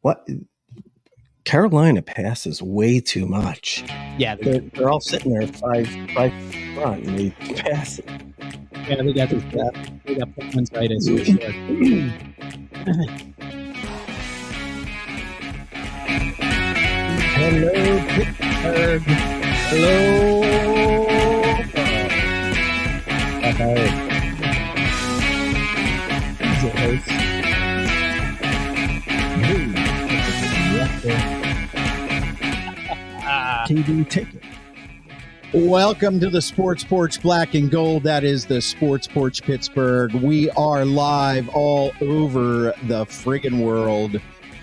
What? Carolina passes way too much. Yeah, they're all sitting there five front, and they pass it. Yeah, they got Tonite for sure. Hello, Pittsburgh. Hello. TV ticket. Welcome to the Sports Porch Black and Gold. That is the Sports Porch Pittsburgh. We are live all over the friggin' world.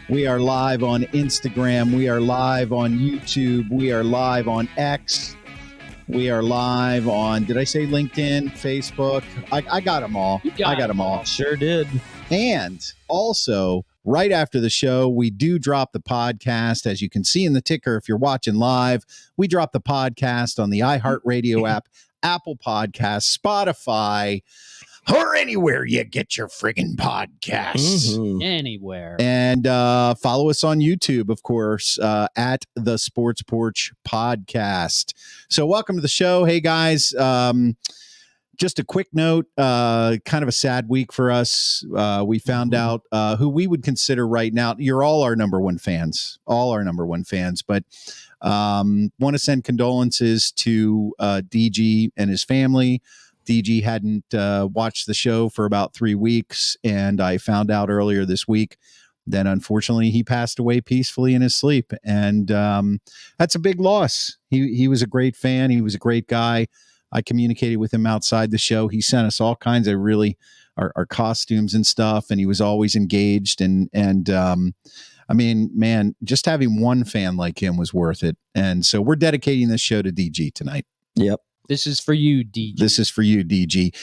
We are live on Instagram. We are live on YouTube. We are live on X. We are live on, did I say LinkedIn, Facebook? I got them all. I got them all. Sure did. And also, right after the show, we do drop the podcast. As you can see in the ticker, if you're watching live, we drop the podcast on the iHeartRadio app, Apple Podcasts, Spotify, or anywhere you get your friggin' podcasts. Mm-hmm. Anywhere. And follow us on YouTube, of course, at the Sports Porch Podcast. So welcome to the show. Hey, guys. Just a quick note, kind of a sad week for us. We found out who we would consider right now. You're all our number one fans, but want to send condolences to DG and his family. DG hadn't watched the show for about 3 weeks, and I found out earlier this week that unfortunately he passed away peacefully in his sleep. And that's a big loss. He was a great fan. He was a great guy. I communicated with him outside the show. He sent us all kinds of really our costumes and stuff, and he was always engaged. And I mean, man, just having one fan like him was worth it. And so we're dedicating this show to DG tonight. Yep. This is for you, DG. This is for you, DG.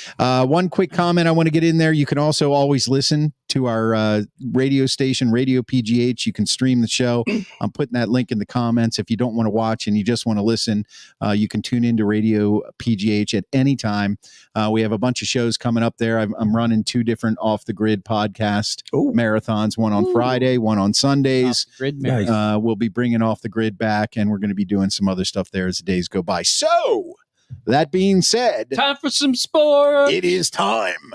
One quick comment I want to get in there. You can also always listen to our radio station, Radio PGH. You can stream the show. I'm putting that link in the comments. If you don't want to watch and you just want to listen, you can tune into Radio PGH at any time. We have a bunch of shows coming up there. I'm running 2 different off-the-grid podcast marathons, one on Friday, one on Sundays. We'll be bringing Off the Grid back, and we're going to be doing some other stuff there as the days go by. So, that being said, time for some sports. It is time.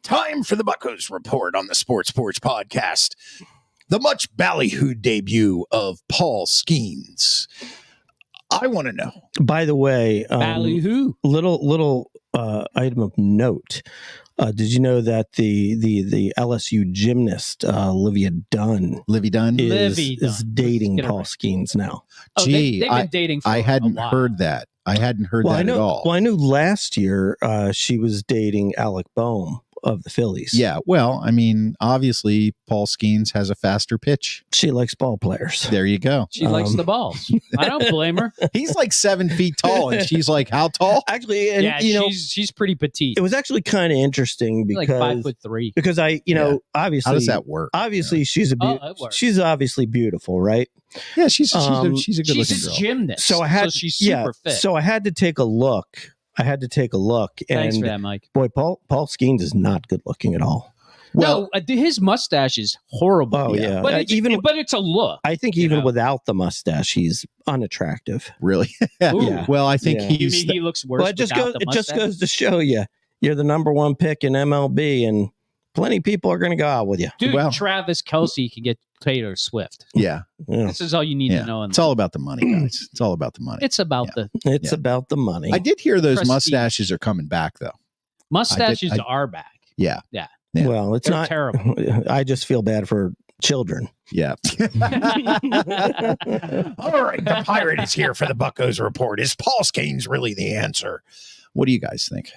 Time for the Buccos Report on the Sports Porch Podcast. The much ballyhooed debut of Paul Skenes. I want to know. By the way, ballyhoo. Little item of note. Did you know that the LSU gymnast Olivia Dunn, is dating Paul Skenes now? Oh, they've been dating for I hadn't a while. heard that. I hadn't heard that at all. Well, I knew last year she was dating Alec Boehm of the Phillies. Yeah, well, I mean, obviously, Paul Skenes has a faster pitch. She likes ball players. There you go. She likes the balls. I don't blame her. He's like 7 feet tall, and she's like, how tall? Actually, and, yeah, she's pretty petite. It was actually kind of interesting because like 5'3". Because obviously, how does that work? Obviously, she's obviously beautiful, right? Yeah, she's a good looking girl. She's a gymnast, so she's super fit. So I had to take a look. And thanks for that, Mike. Boy, Paul Skenes is not good looking at all. Well, no, his mustache is horrible. Oh yeah, but it's a look. I think even without the mustache, he's unattractive. Really? Yeah. Well, I think he looks worse. Well, it just goes to show you're the number one pick in MLB, and plenty of people are going to go out with you. Dude, Travis Kelce can get Taylor Swift. Yeah. This is all you need to know. It's all about the money, guys. It's all about the money. It's about about the money. I did hear those mustaches are coming back, though. Mustaches are back. Yeah. Yeah. Well, it's not terrible. I just feel bad for children. Yeah. All right. The Pirate is here for the Buccos Report. Is Paul Skenes really the answer? What do you guys think?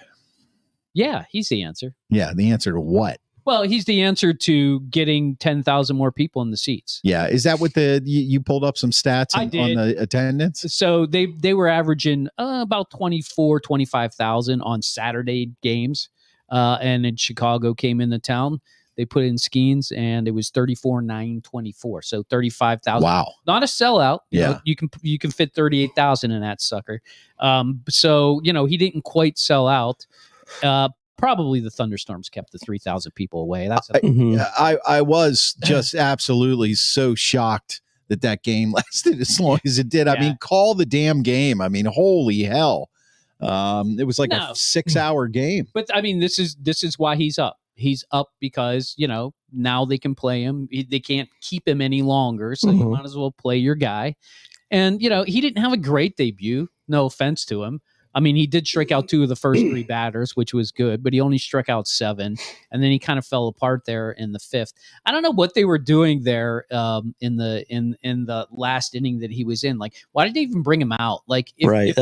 Yeah, he's the answer. Yeah, the answer to what? Well, he's the answer to getting 10,000 more people in the seats. Yeah. Is that what you pulled up some stats on the attendance? So they were averaging about 25,000 on Saturday games. And in Chicago came into town. They put in Skenes, and it was 34,924. So 35,000. Wow. Not a sellout. Yeah. You can fit 38,000 in that sucker. So, he didn't quite sell out. probably the thunderstorms kept the 3,000 people away. That's I was just absolutely so shocked that game lasted as long as it did. I mean, call the damn game. I mean, holy hell. It was like a 6-hour game. But I mean, this is why he's up. He's up because, now they can play him. They can't keep him any longer. So you might as well play your guy. And, he didn't have a great debut. No offense to him. I mean, he did strike out 2 of the first 3 batters, which was good, but he only struck out 7. And then he kind of fell apart there in the 5th. I don't know what they were doing there in the last inning that he was in. Like, why did they even bring him out? Like, if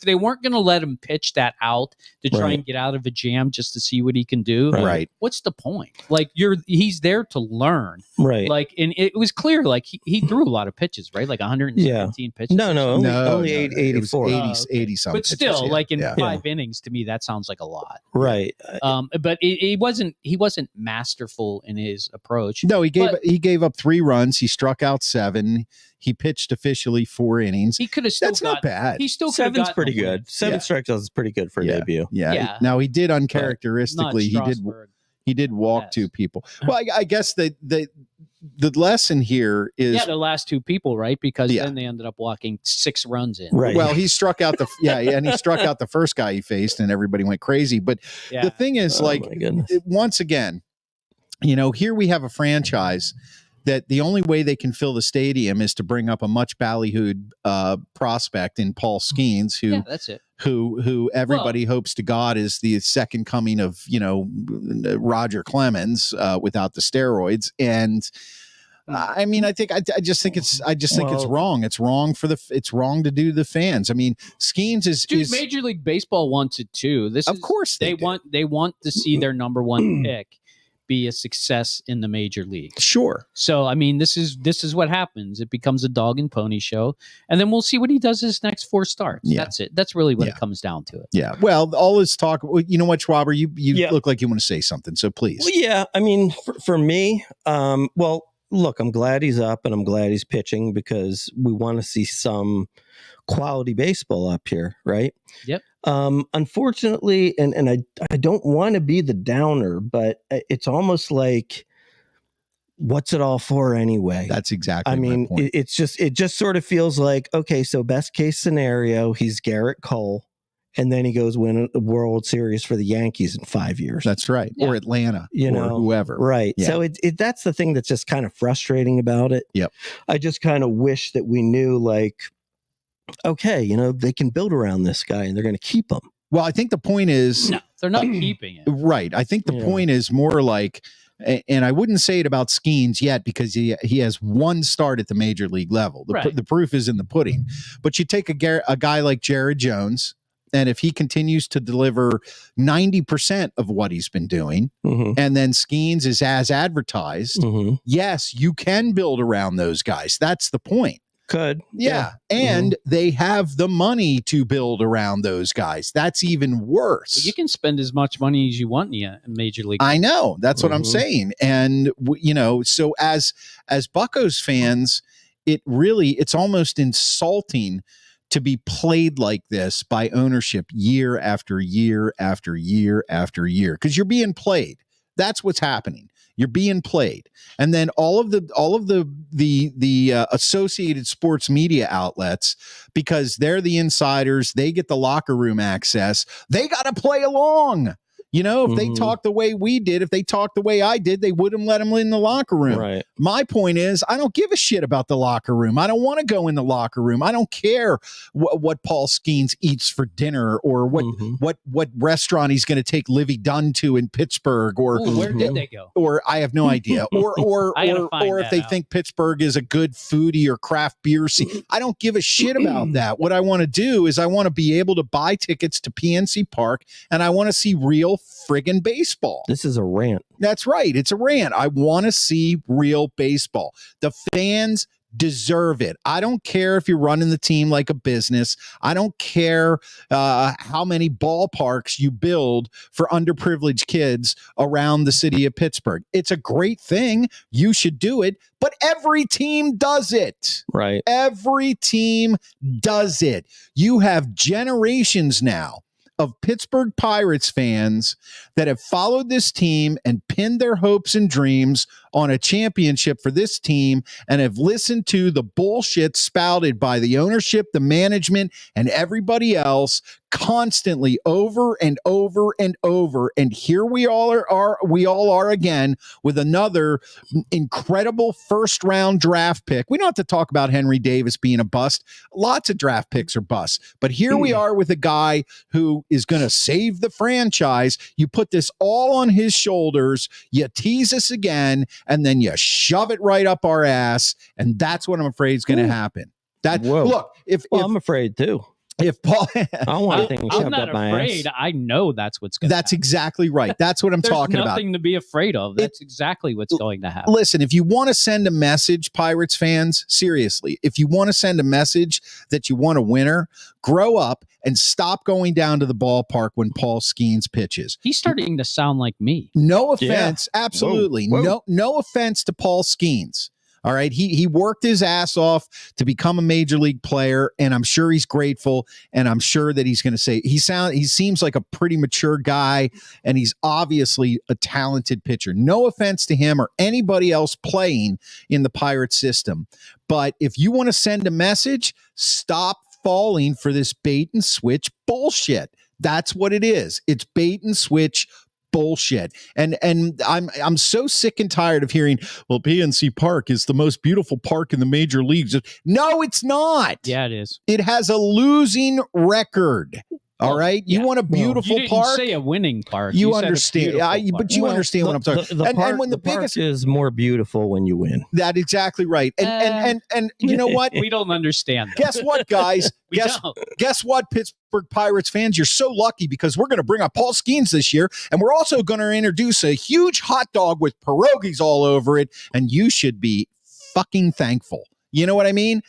they weren't going to let him pitch that out to try and get out of a jam just to see what he can do, right? What's the point? Like, he's there to learn, right? Like, and it was clear, like he threw a lot of pitches, right? Like 117 pitches. Only 84, 80 something. But still, like in 5 innings, to me, that sounds like a lot, right? But he wasn't masterful in his approach. No, he gave up 3 runs. He struck out 7. He pitched officially 4 innings. He could have still. That's not bad. He still 7's pretty good. 7 strikeouts is pretty good for a debut. Yeah. Now he did uncharacteristically. He did walk 2 people. Well, I guess the lesson here is the last 2 people, right? Because then they ended up walking 6 runs in. Right. Well, he struck out and he struck out the first guy he faced, and everybody went crazy. But the thing is, once again, here we have a franchise that the only way they can fill the stadium is to bring up a much ballyhooed prospect in Paul Skenes, who that's it. Who everybody hopes to God is the second coming of Roger Clemens without the steroids. And I mean, I just think it's wrong. It's wrong it's wrong to do the fans. I mean, Skenes is Major League Baseball wants it too. Of course they want to see their number 1 pick be a success in the major league. Sure. So I mean, this is what happens. It becomes a dog and pony show, and then we'll see what he does his next 4 starts. Yeah. That's it. That's really what it comes down to. It. Yeah. Well, all this talk. You know what, Schwaber? You look like you want to say something. So please. Well, yeah. I mean, for me, look, I'm glad he's up and I'm glad he's pitching because we want to see some quality baseball up here, right? Yep. Unfortunately, and I don't want to be the downer, but it's almost like, what's it all for anyway? That's exactly. I mean, my point. it just sort of feels like, okay, so best case scenario, he's Garrett Cole, and then he goes win a World Series for the Yankees in 5 years. That's right, or Atlanta, or whoever. Right. Yeah. So that's the thing that's just kind of frustrating about it. Yep. I just kind of wish that we knew, like, okay, they can build around this guy and they're going to keep him. Well, I think the point is... No, they're not keeping it. Right. I think the point is more like, and I wouldn't say it about Skenes yet because he has 1 start at the major league level. The proof is in the pudding. But you take a guy like Jared Jones, and if he continues to deliver 90% of what he's been doing, and then Skenes is as advertised, yes, you can build around those guys. That's the point. Could. Yeah. And they have the money to build around those guys. That's even worse. Well, you can spend as much money as you want in Major League. I know. That's what I'm saying. And, so as Buccos fans, it's almost insulting to be played like this by ownership year after year after year after year, because you're being played. That's what's happening. You're being played. And then all of the associated sports media outlets, because they're the insiders, they get the locker room access. They got to play along. If they talk the way we did, if they talked the way I did, they wouldn't let them in the locker room. Right. My point is, I don't give a shit about the locker room. I don't want to go in the locker room. I don't care what Paul Skenes eats for dinner or what restaurant he's going to take Livy Dunn to in Pittsburgh or where did they go? Or I have no idea. Or if they think Pittsburgh is a good foodie or craft beer scene. I don't give a shit about that. What I want to do is I want to be able to buy tickets to PNC Park, and I want to see real friggin' baseball. This is a rant. That's right. It's a rant. I want to see real baseball. The fans deserve it. I don't care if you're running the team like a business. I don't care how many ballparks you build for underprivileged kids around the city of Pittsburgh. It's a great thing. You should do it. But every team does it. Right. Every team does it. You have generations now of Pittsburgh Pirates fans that have followed this team and pinned their hopes and dreams on a championship for this team and have listened to the bullshit spouted by the ownership, the management, and everybody else constantly over and over and over. And here we all are again with another incredible first round draft pick. We don't have to talk about Henry Davis being a bust. Lots of draft picks are busts. But here we are with a guy who is going to save the franchise. You put this all on his shoulders. You tease us again, and then you shove it right up our ass. And that's what I'm afraid is going to happen. Look, if I'm afraid too. If Paul, I don't want anything shoved up my afraid. ass. I know that's what's going to happen. That's exactly right. That's what I'm talking about. There's nothing to be afraid of. That's exactly what's going to happen. Listen, if you want to send a message, Pirates fans, seriously, if you want to send a message that you want a winner, grow up and stop going down to the ballpark when Paul Skeens pitches. He's starting to sound like me. No offense. Yeah. Absolutely. Whoa. No offense to Paul Skeens. All right. He worked his ass off to become a major league player, and I'm sure he's grateful, and I'm sure that he's going to say he seems like a pretty mature guy, and he's obviously a talented pitcher. No offense to him or anybody else playing in the Pirate system. But if you want to send a message, stop falling for this bait and switch bullshit. That's what it is. It's bait and switch bullshit. And I'm so sick and tired of hearing, well, PNC Park is the most beautiful park in the major leagues. No, it's not. Yeah, it is. It has a losing record. All right. You want a beautiful you park? You say a winning park. You understand. But you understand what I'm talking about. And when the park is more beautiful when you win. That's exactly right. And you know what? We don't understand that. Guess what, guys? Guess what, Pittsburgh Pirates fans? You're so lucky because we're going to bring up Paul Skeens this year, and we're also going to introduce a huge hot dog with pierogies all over it, and you should be fucking thankful. You know what I mean?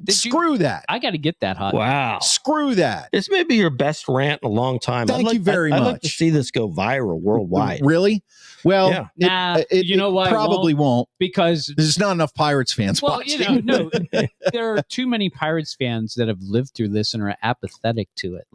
Screw that. I got to get that hot. Wow. Screw that. This may be your best rant in a long time. Thank you very much. I'd like to see this go viral worldwide. Really? Well, yeah. You know what? Probably won't because there's not enough Pirates fans watching. No, there are too many Pirates fans that have lived through this and are apathetic to it.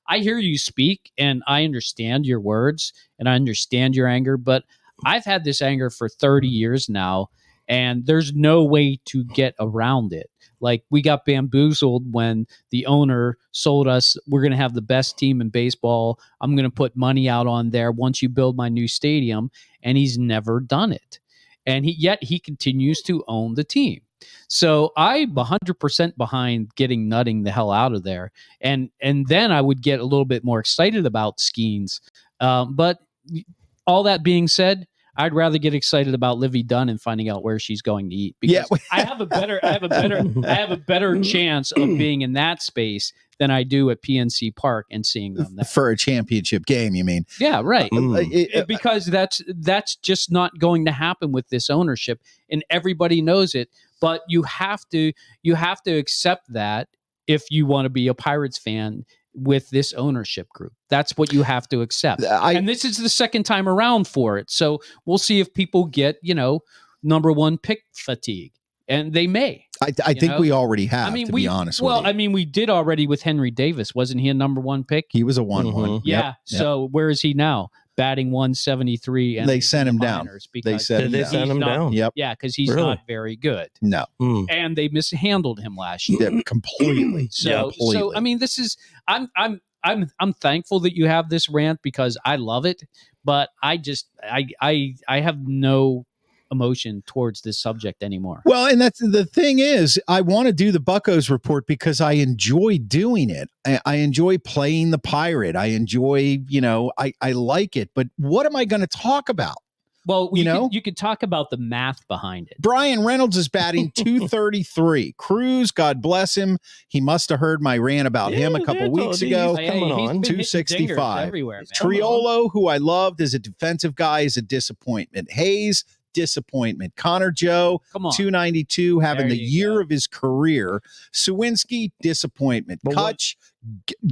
I hear you speak, and I understand your words, and I understand your anger, but I've had this anger for 30 years now, and there's no way to get around it. Like, we got bamboozled when the owner sold us, we're going to have the best team in baseball. I'm going to put money out on there once you build my new stadium. And he's never done it. And yet he continues to own the team. So I'm 100% behind getting nutting the hell out of there. And then I would get a little bit more excited about Skeens. But all that being said, I'd rather get excited about Olivia Dunn and finding out where she's going to eat, because I have a better chance of being in that space than I do at PNC Park and seeing them there. For a championship game, you mean? Yeah, right. Because that's just not going to happen with this ownership, and everybody knows it. But you have to accept that if you want to be a Pirates fan with this ownership group. That's what you have to accept. And this is the second time around for it. So we'll see if people get, number one pick fatigue. And they may. I think we already have, to be honest with you. Well, I mean, we did already with Henry Davis. Wasn't he a number one pick? He was a 1-1. Mm-hmm. Yeah. Yep. So where is he now? Batting 173. And they sent him down. They sent him down. Yep. Yeah, because he's not very good. No. And they mishandled him last year. Yeah, completely. So I mean, this is I'm thankful that you have this rant because I love it, but I have no emotion towards this subject anymore. Well, and that's the thing is, I want to do the Buccos Report because I enjoy doing it. I enjoy playing the Pirate. I enjoy, I like it. But what am I going to talk about? Well, you could talk about the math behind it. Brian Reynolds is batting 233. Cruz, God bless him. He must have heard my rant about him a couple weeks ago. Coming on 265. Triolo, who I loved as a defensive guy, is a disappointment. Hayes, disappointment. Connor Joe, 292, having the year of his career. Sawinski, disappointment. Kutch,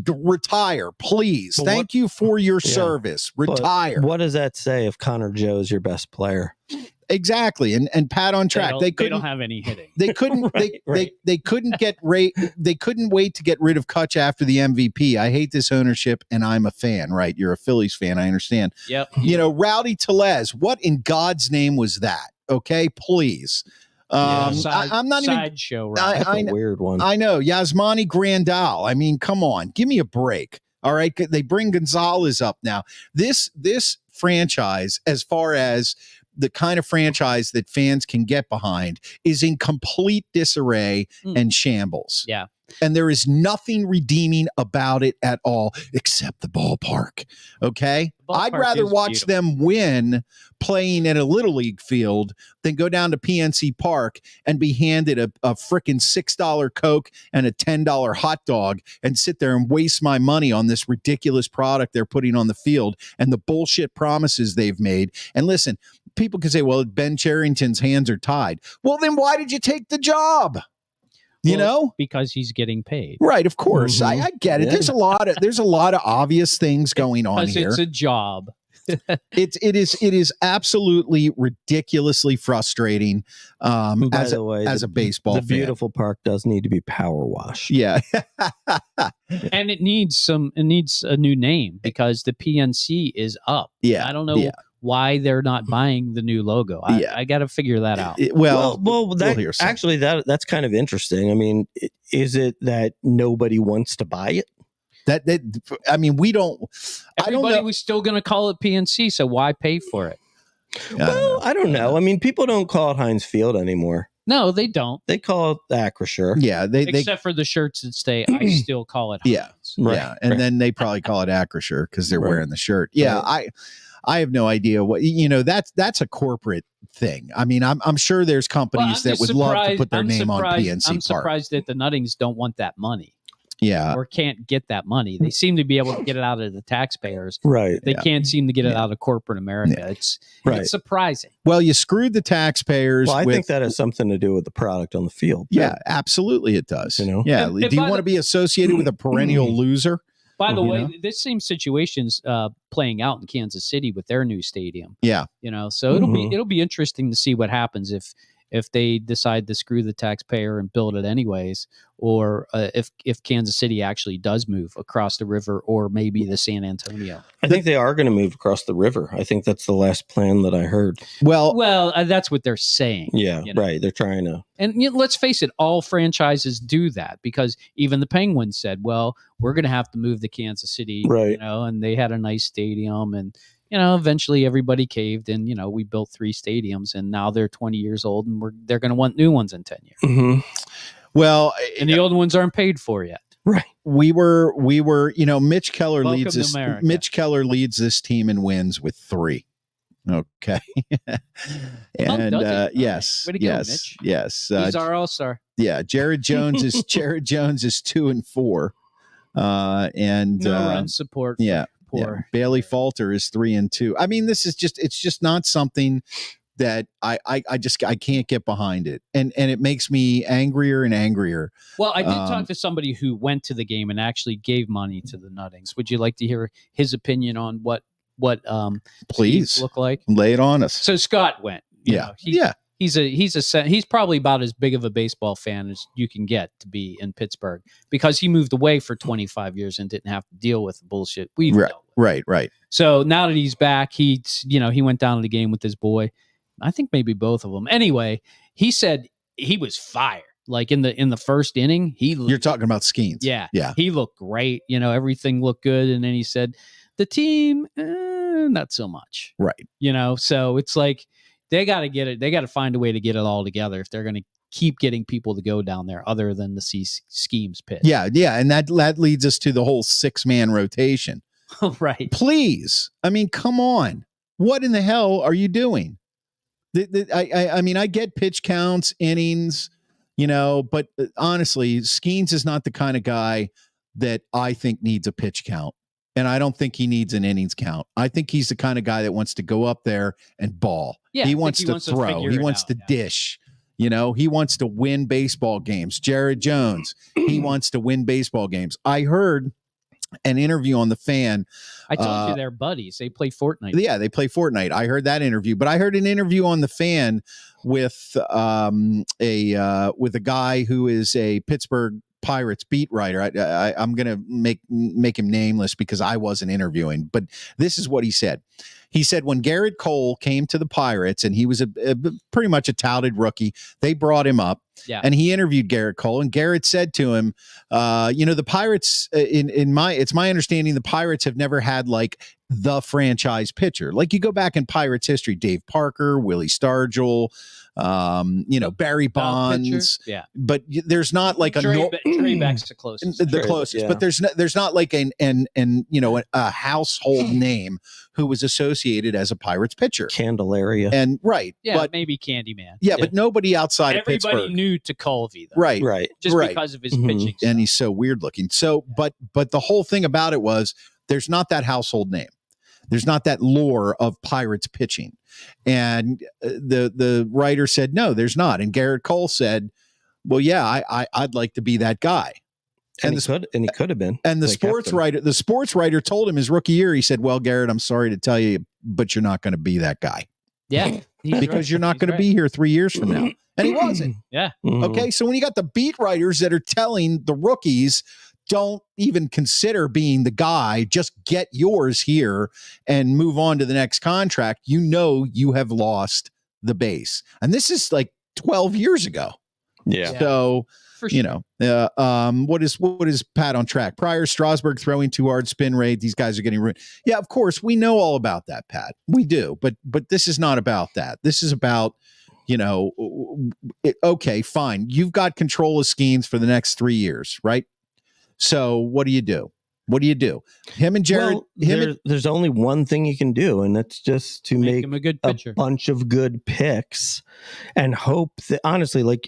retire, please. Thank you for your service. Retire. What does that say if Connor Joe is your best player? Exactly. And pat on track. They don't have any hitting. They couldn't they couldn't they couldn't wait to get rid of Kutch after the MVP. I hate this ownership and I'm a fan, right? You're a Phillies fan, I understand. Yep. Rowdy Tellez, what in God's name was that? Okay, please. I'm not even sideshow. That's a weird one. I know. Yasmani Grandal. I mean, come on, give me a break. All right. They bring Gonzalez up now. This franchise, as far as the kind of franchise that fans can get behind, is in complete disarray and shambles. Yeah. And there is nothing redeeming about it at all, except the ballpark. Okay. I'd rather watch them win playing in a little league field than go down to PNC Park and be handed a frickin' $6 Coke and a $10 hot dog and sit there and waste my money on this ridiculous product they're putting on the field and the bullshit promises they've made. And listen, people can say, well, Ben Cherington's hands are tied. Well, then why did you take the job? Because he's getting paid. Right, of course. I get it. Yeah. There's a lot of obvious things going on here. It's a job. It is absolutely ridiculously frustrating as a baseball fan. The beautiful park does need to be power washed. Yeah. And it needs a new name because the PNC is up. Yeah. I don't know why they're not buying the new logo. I got to figure that out. That's kind of interesting. I mean, is it that nobody wants to buy it? We don't. Everybody was still going to call it PNC, so why pay for it? I don't know. I mean, people don't call it Heinz Field anymore. No, they don't. They call it Acrisure. Yeah, except for the shirts that say, "I still call it Heinz." Yeah, right. And then they probably call it Acrisure because they're wearing the shirt. Yeah, right. I have no idea what that's a corporate thing. I mean, I'm sure there's companies that would love to put their name on PNC Park. I'm surprised that the Nuttings don't want that money. Yeah. Or can't get that money. They seem to be able to get it out of the taxpayers. Right. They can't seem to get it out of corporate America. Yeah. It's surprising. Well, you screwed the taxpayers. Well, I think that has something to do with the product on the field. Yeah, absolutely it does. Yeah. And do you want to be associated with a perennial loser? By the way, this same situation's playing out in Kansas City with their new stadium. Yeah. So it'll be interesting to see what happens if they decide to screw the taxpayer and build it anyways, or if Kansas City actually does move across the river, or maybe the San Antonio. I think they are going to move across the river. I think that's the last plan that I heard. Well, that's what they're saying. Yeah, right. They're trying to. And let's face it, all franchises do that because even the Penguins said, well, we're going to have to move to Kansas City, right? And they had a nice stadium and eventually everybody caved and, we built 3 stadiums and now they're 20 years old and they're going to want new ones in 10 years. Mm-hmm. Well, and the old ones aren't paid for yet. Right. We were, Mitch Keller Welcome Mitch Keller leads this team and wins with 3. Okay. And yes. Way to go, Mitch. Yes. He's our all-star. Yeah. Jared Jones is 2 and 4. And no run support. Yeah. Poor. Yeah. Bailey Falter is 3 and 2. I mean, it's just not something that I can't get behind it. And it makes me angrier and angrier. Well, I did talk to somebody who went to the game and actually gave money to the Nuttings. Would you like to hear his opinion on what please look like? Lay it on us. So Scott went. He's probably about as big of a baseball fan as you can get to be in Pittsburgh because he moved away for 25 years and didn't have to deal with the bullshit we've dealt with. Right. So now that he's back, he went down to the game with his boy. I think maybe both of them. Anyway, he said he was fired. Like in the first inning, you're talking about Skeens. Yeah. He looked great. Everything looked good. And then he said, the team, not so much. Right. So it's like, they got to get it. They got to find a way to get it all together if they're going to keep getting people to go down there other than the Schemes pit. Yeah. And that leads us to the whole 6-man rotation. Right. Please. I mean, come on. What in the hell are you doing? I mean, I get pitch counts, innings, but honestly, Skeens is not the kind of guy that I think needs a pitch count. And I don't think he needs an innings count. I think he's the kind of guy that wants to go up there and ball. Yeah, he wants to throw. He wants to dish. He wants to win baseball games. Jared Jones, he wants to win baseball games. I heard an interview on The Fan. I told you they're buddies. They play Fortnite. Yeah, they play Fortnite. I heard that interview, but I heard an interview on The Fan with with a guy who is a Pittsburgh Pirates beat writer. I'm going to make him nameless because I wasn't interviewing, but this is what he said. He said when Garrett Cole came to the Pirates, and he was a pretty much a touted rookie, they brought him up, and he interviewed Garrett Cole, and Garrett said to him, the Pirates, it's my understanding, the Pirates have never had like the franchise pitcher. Like you go back in Pirates history, Dave Parker, Willie Stargell, Barry Bonds, but there's not like Trey Beck's the closest, but there's not like a household name who was associated as a Pirates pitcher. Candelaria, and but maybe Candyman, but nobody outside of Pittsburgh. Everybody knew Tekulve, though. right, just because of his pitching, and he's so weird looking. So, but the whole thing about it was there's not that household name. There's not that lore of Pirates pitching. And the writer said, no, there's not. And Garrett Cole said, well, yeah, I'd like to be that guy. And he could have been. And the sports writer told him his rookie year, he said, well, Garrett, I'm sorry to tell you, but you're not going to be that guy. Yeah. Because you're not going to be here 3 years from now. And he wasn't. Yeah. Okay. So when you got the beat writers that are telling the rookies, don't even consider being the guy, just get yours here and move on to the next contract, you have lost the base. And this is like 12 years ago. Yeah. So, sure. What is Pat on track? Pryor, Strasburg throwing too hard, spin rate. These guys are getting ruined. Yeah, of course. We know all about that, Pat. We do. But this is not about that. This is about, okay, fine. You've got control of Skenes for the next 3 years, right? So what do you do? Him and Jared. There's only one thing you can do, and that's just to make him a good pitcher, a bunch of good picks, and hope that honestly,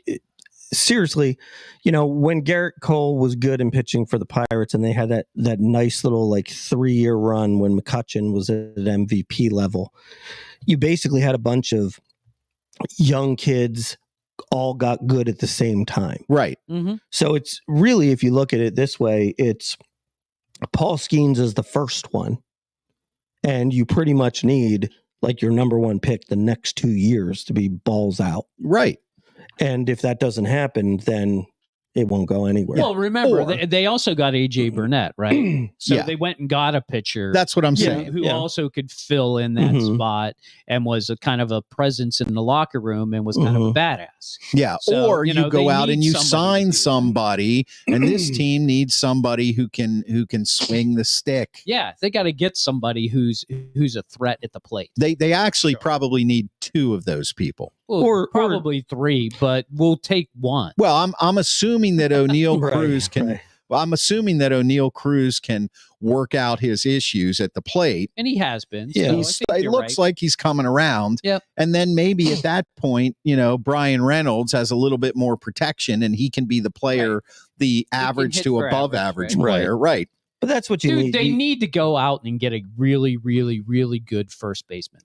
seriously, when Garrett Cole was good in pitching for the Pirates, and they had that nice little 3-year run when McCutchen was at MVP level, you basically had a bunch of young kids all got good at the same time. Right. Mm-hmm. So it's really, if you look at it this way, it's Paul Skenes is the first one. And you pretty much need your number one pick the next 2 years to be balls out. Right. And if that doesn't happen, then it won't go anywhere. Well, remember, they also got A.J. Burnett, right? So they went and got a pitcher. That's what I'm saying. Who also could fill in that spot and was a kind of a presence in the locker room and was kind of a badass. Yeah. So, or you go out and you sign somebody, and this team needs somebody who can swing the stick. Yeah, they got to get somebody who's a threat at the plate. They actually probably need 2 of those people. Well, or probably 3, but we'll take 1. Well, I'm assuming that O'Neal Cruz can. Right. Well, I'm assuming that O'Neal Cruz can work out his issues at the plate, and he has been. Yeah, it looks like he's coming around. Yep. And then maybe at that point, Brian Reynolds has a little bit more protection, and he can be the player, the average to above average player, right? But that's what you need. They need to go out and get a really, really, really good first baseman.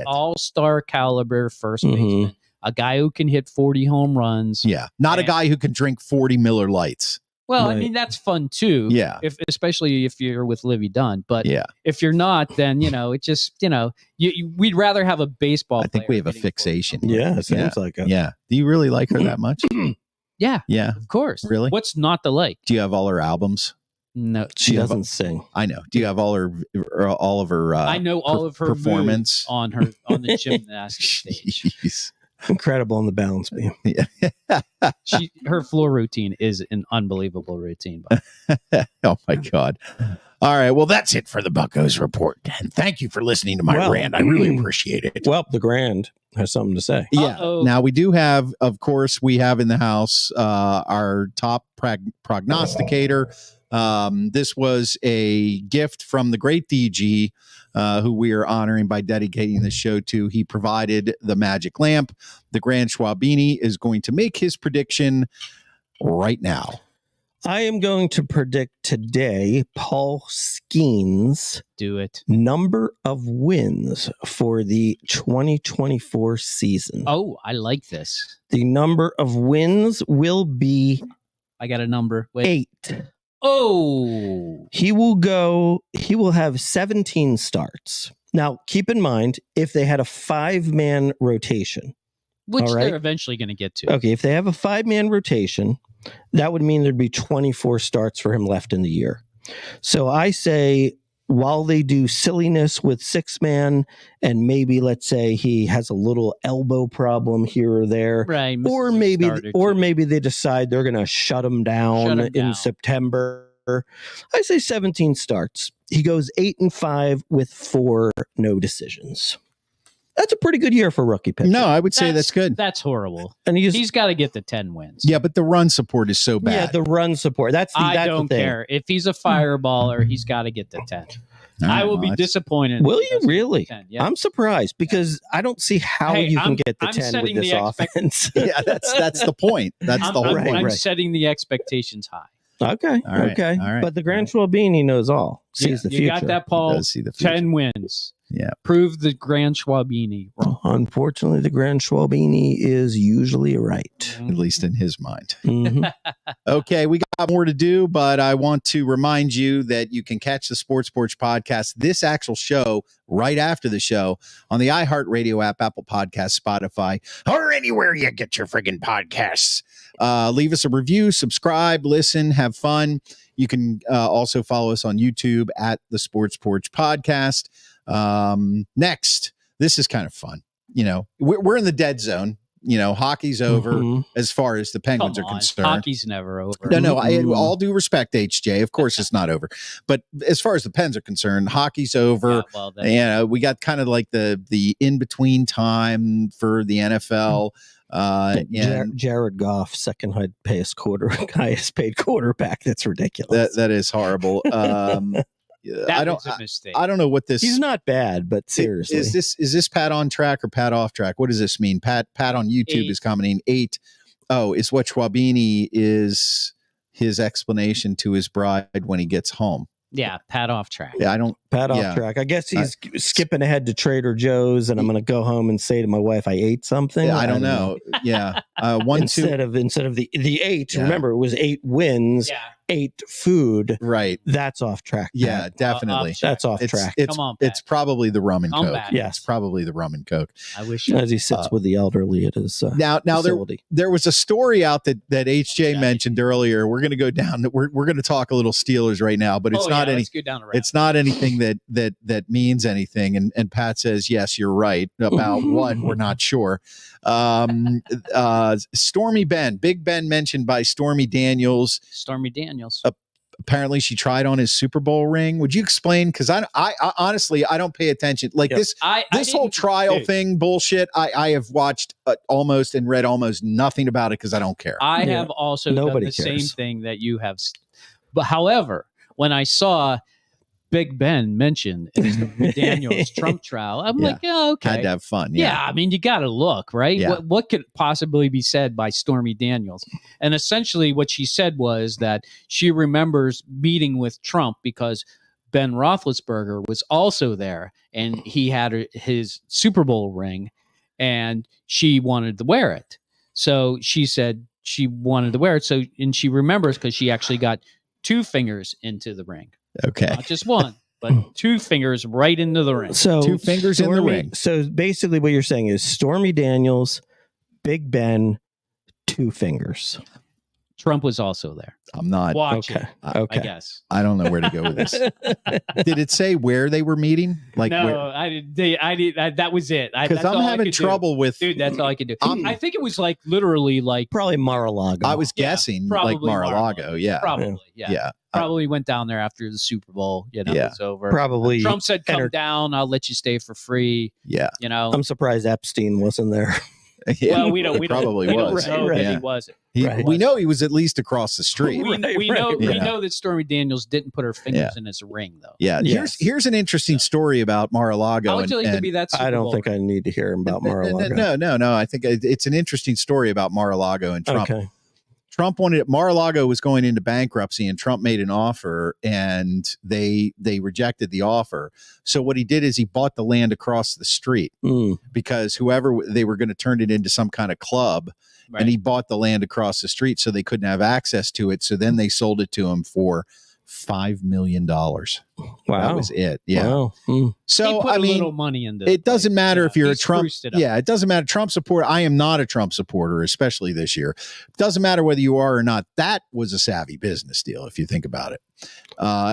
All-star caliber first baseman. A guy who can hit 40 home runs. Yeah. Not a guy who can drink 40 Miller Lights. Well, I mean, that's fun too. Yeah. Especially if you're with Olivia Dunn. But if you're not, then, it just, we'd rather have a baseball player. I think we have a fixation. Yeah. It seems like it. Yeah. Do you really like her that much? Yeah. Yeah. Of course. Really? What's not to like? Do you have all her albums? No, she doesn't sing. I know. Do you have all of her? I know all of her performance on the gymnastics stage. Jeez. Incredible on the balance beam. Yeah. Her floor routine is an unbelievable routine. Oh my God. All right. Well, that's it for the Buccos Report. And thank you for listening to my rant. I really appreciate it. Well, the Grand has something to say. Yeah. Now we do have, of course, we have in the house our top prognosticator. This was a gift from the great DG, who we are honoring by dedicating the show to. He provided the magic lamp. The Grand Schwabini is going to make his prediction right now. I am going to predict today Paul Skenes' number of wins for the 2024 season. Oh, I like this. The number of wins will be... I got a number. Wait. 8. Oh, He will have 17 starts. Now, keep in mind, if they had a 5-man rotation, which all right, they're eventually going to get to. okay, if they have a 5-man rotation, that would mean there'd be 24 starts for him left in the year. So I say, while they do silliness with 6-man, and maybe let's say he has a little elbow problem here or there, Right. or maybe they decide they're going to shut him down in September. I say 17 starts. He goes 8-5 with 4 no decisions. That's a pretty good year for rookie pitcher. No, I would say that's good. That's horrible. And he's got to get the 10 wins. Yeah, but the run support is so bad. Yeah, the run support. That's the don't thing. care. If he's a fireballer, he's got to get the 10. I will be disappointed. Will you really? Yeah. I'm surprised because I don't see how you can get the 10 with this offense. Yeah, that's the point. That's the whole point. I'm setting the expectations high. Okay. All right. Okay. All right. But the Gran Schwabini knows all. Sees the future. You got that, Paul. Does see the future. 10 wins. Yeah. Prove the Gran Schwabini wrong. Unfortunately, the Gran Schwabini is usually right. At least in his mind. Mhm. Okay, we got more to do, but I want to remind you that you can catch the Sports Porch podcast, this actual show, right after the show on the iHeartRadio app, Apple Podcasts, Spotify, or anywhere you get your friggin' podcasts. Leave us a review, subscribe, listen, have fun. You can also follow us on YouTube at the Sports Porch Podcast. Next, this is kind of fun. You know, we're in the dead zone. You know, hockey's over as far as the Penguins are concerned. Hockey's never over. No, all due respect, HJ. Of course, it's not over. But as far as the Pens are concerned, hockey's over. We got kind of like the in between time for the NFL. Jared Goff, second highest paid quarterback. That's ridiculous. That is horrible. That was a mistake. I don't know what this. He's not bad, but seriously, is this Pat on track or Pat off track? What does this mean? Pat on YouTube is commenting 8. Oh, is what Schwabini is his explanation to his bride when he gets home. Yeah, Pat off track. Yeah, I don't. Pat off track. I guess he's skipping ahead to Trader Joe's, and I'm going to go home and say to my wife, "I ate something." Yeah, I don't know. Yeah, instead of the 8. Yeah. Remember, it was 8 wins. Yeah. 8 food. Right. That's off track. Yeah, definitely. That's off track. Come on, it's probably the rum and coke. Back. Yes, it's probably the rum and coke. I wish as he sits with the elderly at his now facility. There was a story out that HJ mentioned earlier. We're going to go down. We're going to talk a little Steelers right now, but it's not it's not anything that means anything. And Pat says, yes, you're right about what we're not sure. Stormy Ben, Big Ben mentioned by Stormy Daniels. Apparently she tried on his Super Bowl ring. Would you explain? Because I honestly, I don't pay attention. Like this whole trial thing bullshit. I have watched almost and read almost nothing about it because I don't care. I have also done the same thing that you have. But however, when I saw Big Ben mentioned in the Daniels Trump trial, I'm like, oh, okay. Had to have fun. Yeah, I mean, you got to look, right? Yeah. What could possibly be said by Stormy Daniels? And essentially what she said was that she remembers meeting with Trump because Ben Roethlisberger was also there and he had his Super Bowl ring and she wanted to wear it. So she said she wanted to wear it. So, and she remembers because she actually got 2 fingers into the ring. Okay. Not just one, but 2 fingers right into the ring. So 2 fingers in the ring. So basically what you're saying is Stormy Daniels, Big Ben, 2 fingers. Trump was also there. I'm not. Okay. Okay. I guess. I don't know where to go with this. Did it say where they were meeting? Like, no, I did. That was it. Because I'm having trouble with. Dude, that's all I could do. I think it was like literally like probably Mar-a-Lago. I was guessing like Mar-a-Lago. Yeah. Probably. Yeah. Probably went down there after the Super Bowl. It's over. Probably. Trump said, "Come down. I'll let you stay for free." Yeah. I'm surprised Epstein wasn't there. Yeah, well, we probably was. Know that he wasn't. We know he was at least across the street. We know that Stormy Daniels didn't put her fingers in his ring, though. Yeah. Here's an interesting story about Mar-a-Lago. How would you like to be that Super I don't Bowl think I need to hear about Mar-a-Lago. No. I think it's an interesting story about Mar-a-Lago and Trump. Okay. Trump wanted it. Mar-a-Lago was going into bankruptcy, and Trump made an offer, and they rejected the offer. So what he did is he bought the land across the street because whoever they were going to turn it into some kind of club, and he bought the land across the street so they couldn't have access to it. So then they sold it to him for $5 million. Wow, that was it. Yeah. Wow. So a little money into it doesn't matter if you're a Trump. It doesn't matter. Trump supporter. I am not a Trump supporter, especially this year. It doesn't matter whether you are or not. That was a savvy business deal, if you think about it.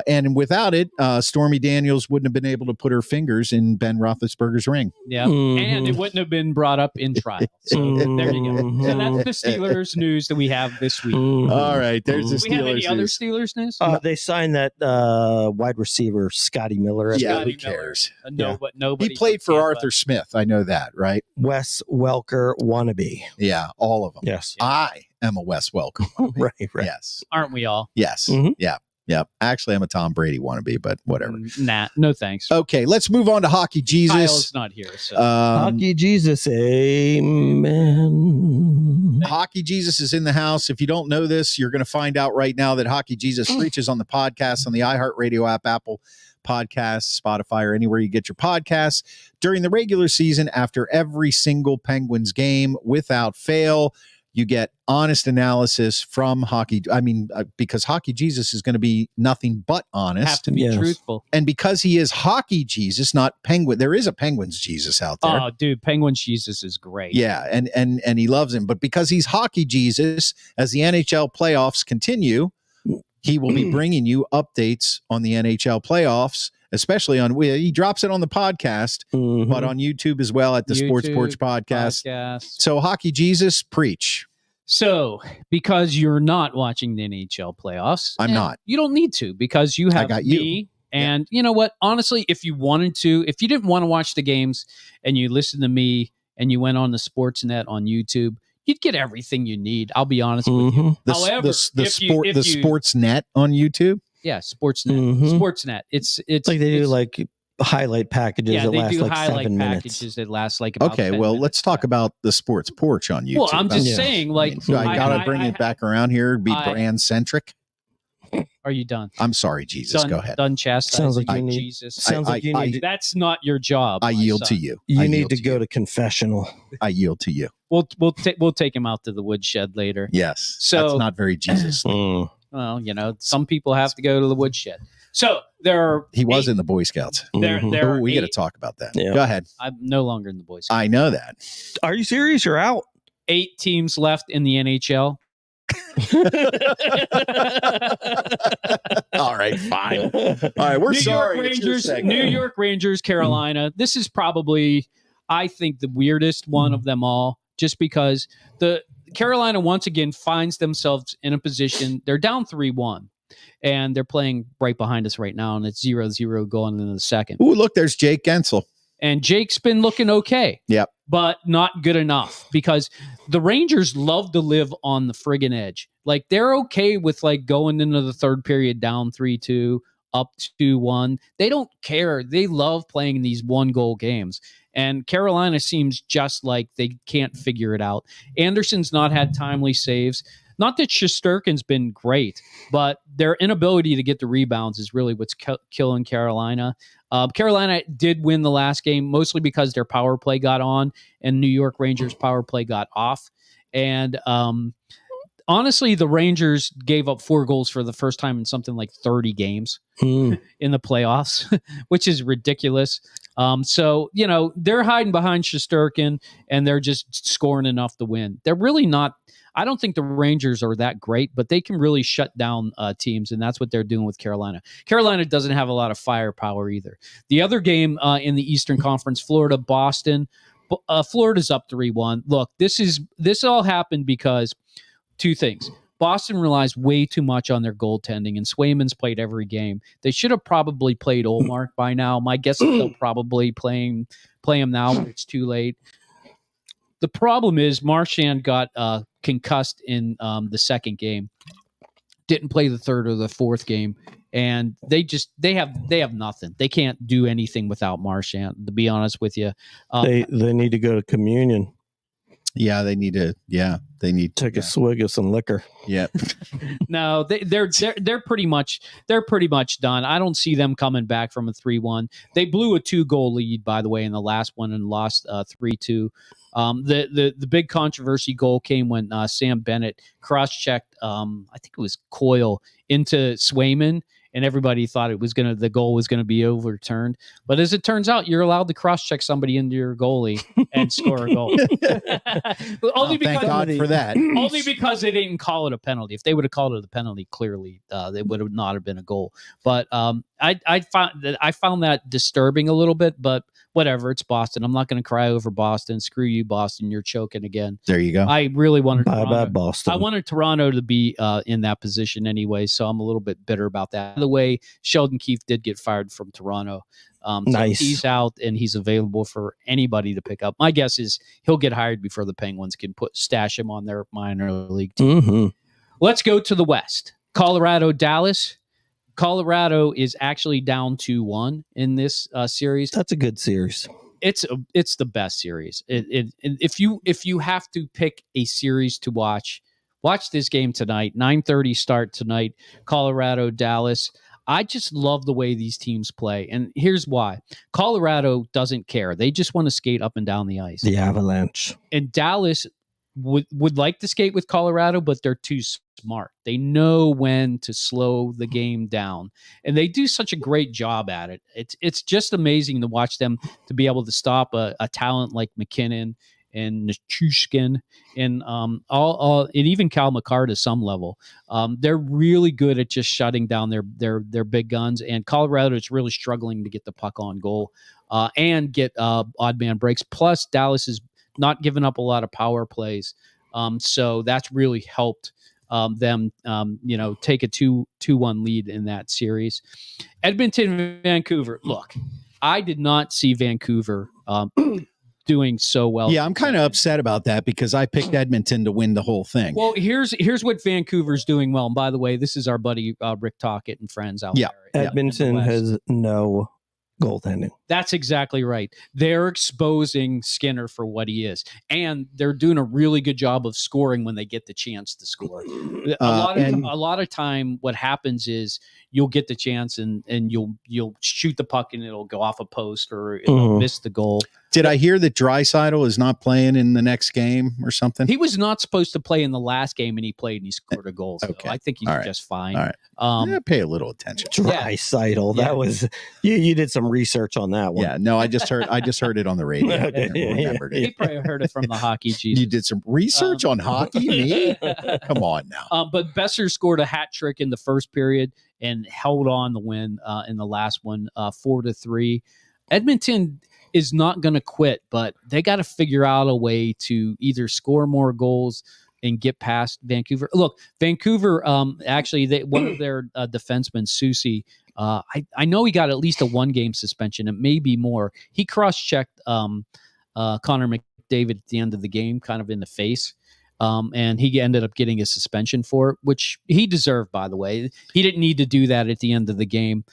And without it, Stormy Daniels wouldn't have been able to put her fingers in Ben Roethlisberger's ring. Yeah, and it wouldn't have been brought up in trial. So there you go. So that's the Steelers news that we have this week. All right, there's the Steelers. Do we have any other Steelers news? They signed that wide receiver Scotty Miller. Yeah, who cares? But nobody. He played for Arthur Smith. I know that, right? Wes Welker wannabe. Yeah, all of them. Yes, I am a Wes Welker. right. Yes, aren't we all? Yes. Yeah. Actually, I'm a Tom Brady wannabe, but whatever. Nah, no thanks. Okay, let's move on to Hockey Jesus. Kyle's not here. So. Hockey Jesus, amen. Hockey Jesus is in the house. If you don't know this, you're going to find out right now that Hockey Jesus preaches on the podcast, on the iHeartRadio app, Apple Podcasts, Spotify, or anywhere you get your podcasts during the regular season. After every single Penguins game, without fail, you get honest analysis from Hockey. I mean, because Hockey Jesus is going to be nothing but honest. Have to be truthful. And because he is Hockey Jesus, not Penguin. There is a Penguins Jesus out there. Oh, dude, Penguins Jesus is great. Yeah, and he loves him. But because he's Hockey Jesus, as the NHL playoffs continue, he will be bringing you updates on the NHL playoffs, especially he drops it on the podcast, but on YouTube as well at the Sports Porch podcast. So Hockey Jesus, preach. So because you're not watching the NHL playoffs, I'm not. You don't need to, because you have me. And you know what? Honestly, if you wanted to, if you didn't want to watch the games and you listened to me and you went on the Sportsnet on YouTube, you'd get everything you need. I'll be honest with you. However, the Sportsnet on YouTube. Yeah, Sportsnet. Sportsnet. It's like they do like highlight packages that last like 7 minutes. Packages that last like about 10 well, minutes. let's talk about the Sports Porch on YouTube. Well, I'm just saying, like, I gotta bring it back around here, be brand centric. Are you done? I'm sorry, Jesus. Go ahead. Done chastising. Sounds like you need Jesus. Sounds like you need. That's not your job. I yield to you. You need to go to confessional. I yield to you. We'll take him out to the woodshed later. Yes. So that's not very Jesus. Well, some people have to go to the woodshed. So there are. He was in the Boy Scouts. We got to talk about that. Yeah. Go ahead. I'm no longer in the Boy Scouts. I know that. Are you serious? You're out. 8 teams left in the NHL. All right, fine. All right, we're sorry. New York Rangers, Carolina. This is probably, I think, the weirdest one of them all, just because the Carolina once again finds themselves in a position. They're down 3-1. And they're playing right behind us right now, and it's 0-0 going into the second. Ooh, look, there's Jake Gensel. And Jake's been looking okay. Yep. But not good enough, because the Rangers love to live on the friggin' edge. Like, they're okay with like going into the third period down 3-2, up 2-1. They don't care. They love playing these 1-goal games. And Carolina seems just like they can't figure it out. Anderson's not had timely saves. Not that Shesterkin's been great, but their inability to get the rebounds is really what's killing Carolina. Carolina did win the last game, mostly because their power play got on and New York Rangers power play got off. And honestly, the Rangers gave up 4 goals for the first time in something like 30 games in the playoffs, which is ridiculous. So, they're hiding behind Shesterkin and they're just scoring enough to win. They're really not. I don't think the Rangers are that great, but they can really shut down teams, and that's what they're doing with Carolina. Carolina doesn't have a lot of firepower either. The other game in the Eastern Conference, Florida, Boston. Florida's up 3-1. Look, this all happened because 2 things. Boston relies way too much on their goaltending, and Swayman's played every game. They should have probably played Olmark by now. My guess is they'll probably play him now, but it's too late. The problem is Marchand got concussed in the second game, didn't play the third or the fourth game, and they have nothing. They can't do anything without Marchand, to be honest with you. They need to go to communion. Yeah, they need to. Yeah, they need to Take a swig of some liquor. Yeah. No, they're pretty much done. I don't see them coming back from a 3-1. They blew a 2-goal lead, by the way, in the last one and lost 3-2. The big controversy goal came when Sam Bennett cross-checked, I think it was Coyle, into Swayman, and everybody thought the goal was gonna be overturned. But as it turns out, you're allowed to cross-check somebody into your goalie and score a goal. Only because, thank God for that. only because they didn't call it a penalty. If they would have called it a penalty, clearly it would have not have been a goal. But I found that disturbing a little bit. But whatever, it's Boston. I'm not going to cry over Boston. Screw you, Boston. You're choking again. There you go. I really wanted Bye, Boston. I wanted Toronto to be in that position anyway, so I'm a little bit bitter about that. By the way, Sheldon Keefe did get fired from Toronto. Nice. So he's out and he's available for anybody to pick up. My guess is he'll get hired before the Penguins can stash him on their minor league team. Mm-hmm. Let's go to the West. Colorado, Dallas. Colorado is actually down 2-1 in this series. That's a good series. It's the best series. If you have to pick a series to watch this game tonight. 9:30 start tonight. Colorado, Dallas. I just love the way these teams play, and here's why. Colorado doesn't care. They just want to skate up and down the ice. The Avalanche. And Dallas would like to skate with Colorado, but they're too smart. They know when to slow the game down, and they do such a great job at it. It's just amazing to watch them to be able to stop a talent like McKinnon and Nichushkin and and even Cal McCarr to some level. They're really good at just shutting down their big guns, and Colorado is really struggling to get the puck on goal and get odd man breaks. Plus, Dallas is not giving up a lot of power plays, so that's really helped them take a 2-1 lead in that series. Edmonton, Vancouver. Look, I did not see Vancouver doing so well. Yeah, I'm kind of upset about that because I picked Edmonton to win the whole thing. Well, here's what Vancouver's doing well. And by the way, this is our buddy Rick Tockett and friends out there. Edmonton has no goaltending. That's exactly right. They're exposing Skinner for what he is, and they're doing a really good job of scoring when they get the chance to score. A lot of time, what happens is you'll get the chance and you'll shoot the puck and it'll go off a post or it'll miss the goal. Did I hear that Draisaitl is not playing in the next game or something? He was not supposed to play in the last game, and he played and he scored a goal. So Okay. I think he's just fine. All right. Pay a little attention. Draisaitl. That was you did some research on that one. Yeah, no, I just heard it on the radio. I never remembered He it. probably heard it from the hockey Jesus. You did some research on hockey? Me? Come on now. But Besser scored a hat trick in the first period and held on the win in the last one, 4-3. Edmonton is not going to quit, but they got to figure out a way to either score more goals and get past Vancouver. Look, Vancouver, actually, one of their defensemen, Susie, I know he got at least a 1-game suspension. It may be more. He cross-checked Connor McDavid at the end of the game, kind of in the face. And he ended up getting a suspension for it, which he deserved, by the way. He didn't need to do that at the end of the game.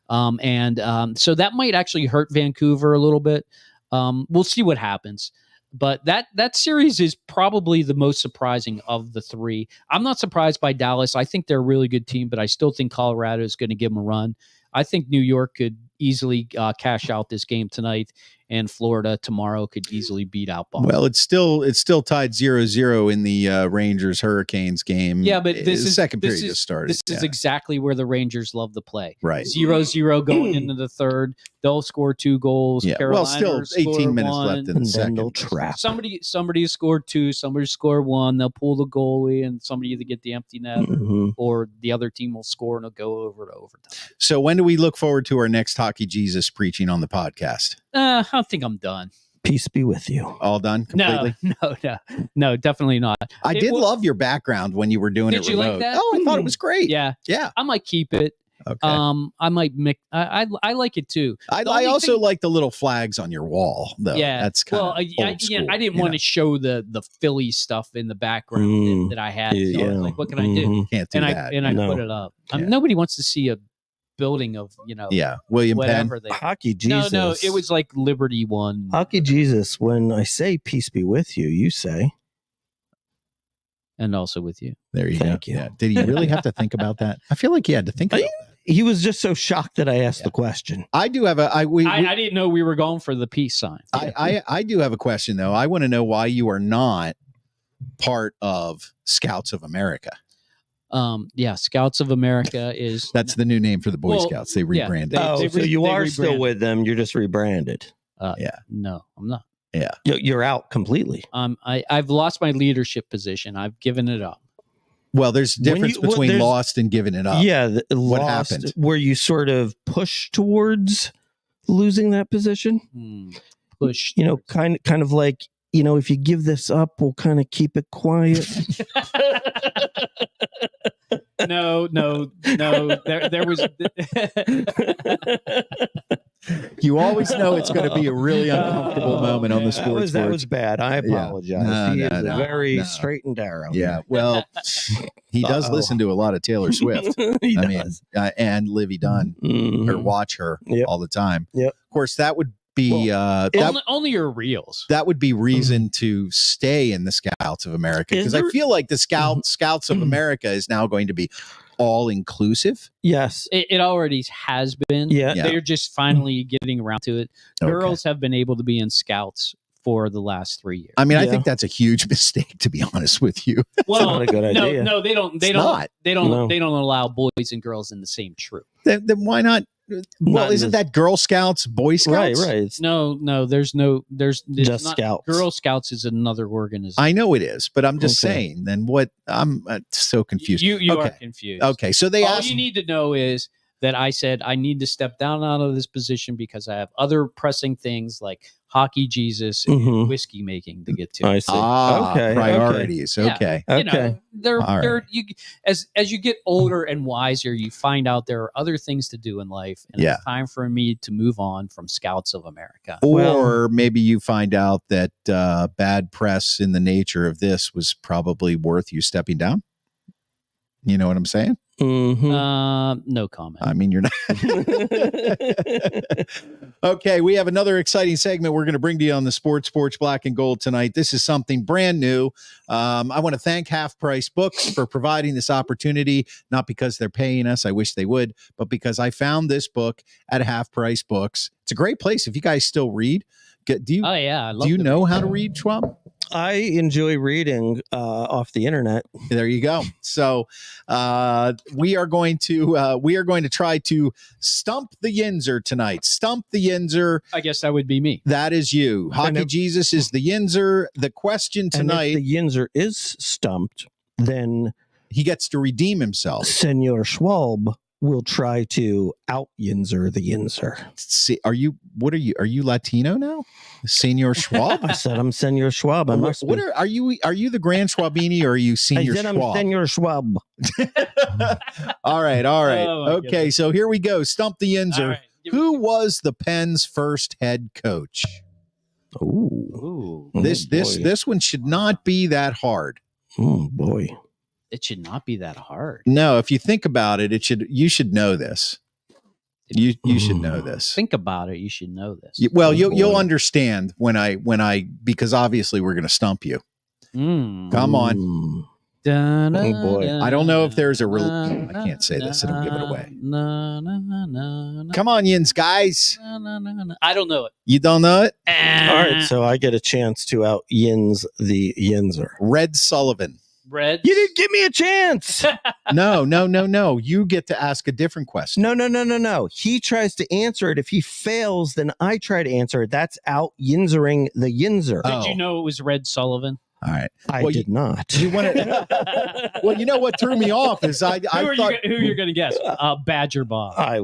So that might actually hurt Vancouver a little bit. We'll see what happens. But that series is probably the most surprising of the three. I'm not surprised by Dallas. I think they're a really good team, but I still think Colorado is going to give them a run. I think New York could easily cash out this game tonight, and Florida tomorrow could easily beat out Boston. Well, it's still tied 0-0 in the Rangers Hurricanes game. Yeah, but this is second period just started. This is exactly where the Rangers love to play. Right. 0-0 going into the third. They'll score 2 goals. Yeah. Carolina Well, still 18 minutes left in the second. They'll trap. Somebody scored 2. Somebody scored 1. They'll pull the goalie, and somebody either get the empty net or the other team will score and it'll go over to overtime. So when do we look forward to our next Hockey Jesus preaching on the podcast? I think I'm done. Peace be with you. All done completely? No, definitely not. I did love your background when you were doing it remote. Did you like that? Oh, I thought it was great. Yeah. I might keep it. Okay. I might make. I like it too. I also like the little flags on your wall, though. Yeah, that's kind of old school. I didn't want to show the Philly stuff in the background that I had. So I was like, what can I do? Can't do that. I put it up. Yeah. Nobody wants to see a building of William Penn. Hockey Jesus. No, it was like Liberty one. Hockey Jesus. When I say peace be with you, you say And also with you. There you Thank go. you. Yeah. Did he really have to think about that? I feel like he had to think about that. He was just so shocked that I asked the question. I do have I didn't know we were going for the peace sign. I do have a question though. I want to know why you are not part of Scouts of America. Scouts of America is That's the new name for the Boy Scouts. They rebranded. So you are still with them. You're just rebranded. No, I'm not. Yeah. You're out completely. I've lost my leadership position. I've given it up. Well, there's a difference between lost and giving it up. Yeah. What lost, happened? Were you sort of pushed towards losing that position? Push. Kind of like, if you give this up, we'll kind of keep it quiet. No. There was. You always know it's going to be a really uncomfortable moment on the sports. That was bad. I apologize. He is very straight and narrow. Yeah. Well, he does listen to a lot of Taylor Swift. He does. And Livy Dunn, or watch her all the time. Yep. Of course, that would be only your reels. That would be reason to stay in the Scouts of America, because I feel like the Scouts of America is now going to be all inclusive. Yes, it already has been. Yeah, they're just finally getting around to it. Girls have been able to be in Scouts for the last 3 years. I mean, I think that's a huge mistake, to be honest with you. Well, not a good idea. No, they don't. They don't allow boys and girls in the same troop. Then why not? Well, isn't that Girl Scouts, Boy Scouts? Right. No. There's just not, Scouts. Girl Scouts is another organization. I know it is, but I'm just saying. Then what? I'm so confused. You are confused. Okay, so all you need to know is that I said I need to step down out of this position because I have other pressing things like hockey Jesus and whiskey making to get to. I see. Okay. Priorities. Okay. As you get older and wiser, you find out there are other things to do in life, and it's time for me to move on from Scouts of America. Or maybe you find out that bad press in the nature of this was probably worth you stepping down. You know what I'm saying? No comment. I mean, you're not. Okay, we have another exciting segment we're going to bring to you on the Sports Porch Black and Gold tonight. This is something brand new. I want to thank Half Price Books for providing this opportunity, not because they're paying us, I wish they would, but because I found this book at Half Price Books. It's a great place if you guys still read. Do you know how to read, Schwab? I enjoy reading off the internet. There you go. So we are going to try to stump the Yinzer tonight. Stump the Yinzer. I guess that would be me. That is you. Hockey Jesus is the Yinzer. The question tonight: and if the Yinzer is stumped, then he gets to redeem himself. Senor Schwab will try to out Yinzer the Yinzer. See, are you Latino now? Senor Schwab? I said I'm Senor Schwab. Are you the Grand Schwabini or are you Senior Schwab? I'm Senor Schwab. All right. Okay, goodness. So here we go. Stump the Yinzer. Right. Who was the Pens' first head coach? Ooh. This one should not be that hard. Oh boy. It should not be that hard. No, if you think about it, you should know this. You should know this. Think about it. You should know this. You'll understand when I because obviously we're going to stump you. Come on. Oh boy. I don't know if there's I can't say this. It'll give it away. Come on, Yins, guys. I don't know it. You don't know it? All right, so I get a chance to out Yins the Yinzer. Red Sullivan. Red. You didn't give me a chance. No. You get to ask a different question. No. He tries to answer it. If he fails, then I try to answer it. That's out Yinzering the Yinzer. Did you know it was Red Sullivan? All right. I did not. You want to? Well, you know what threw me off is I thought who you're going to guess? Badger Bob. I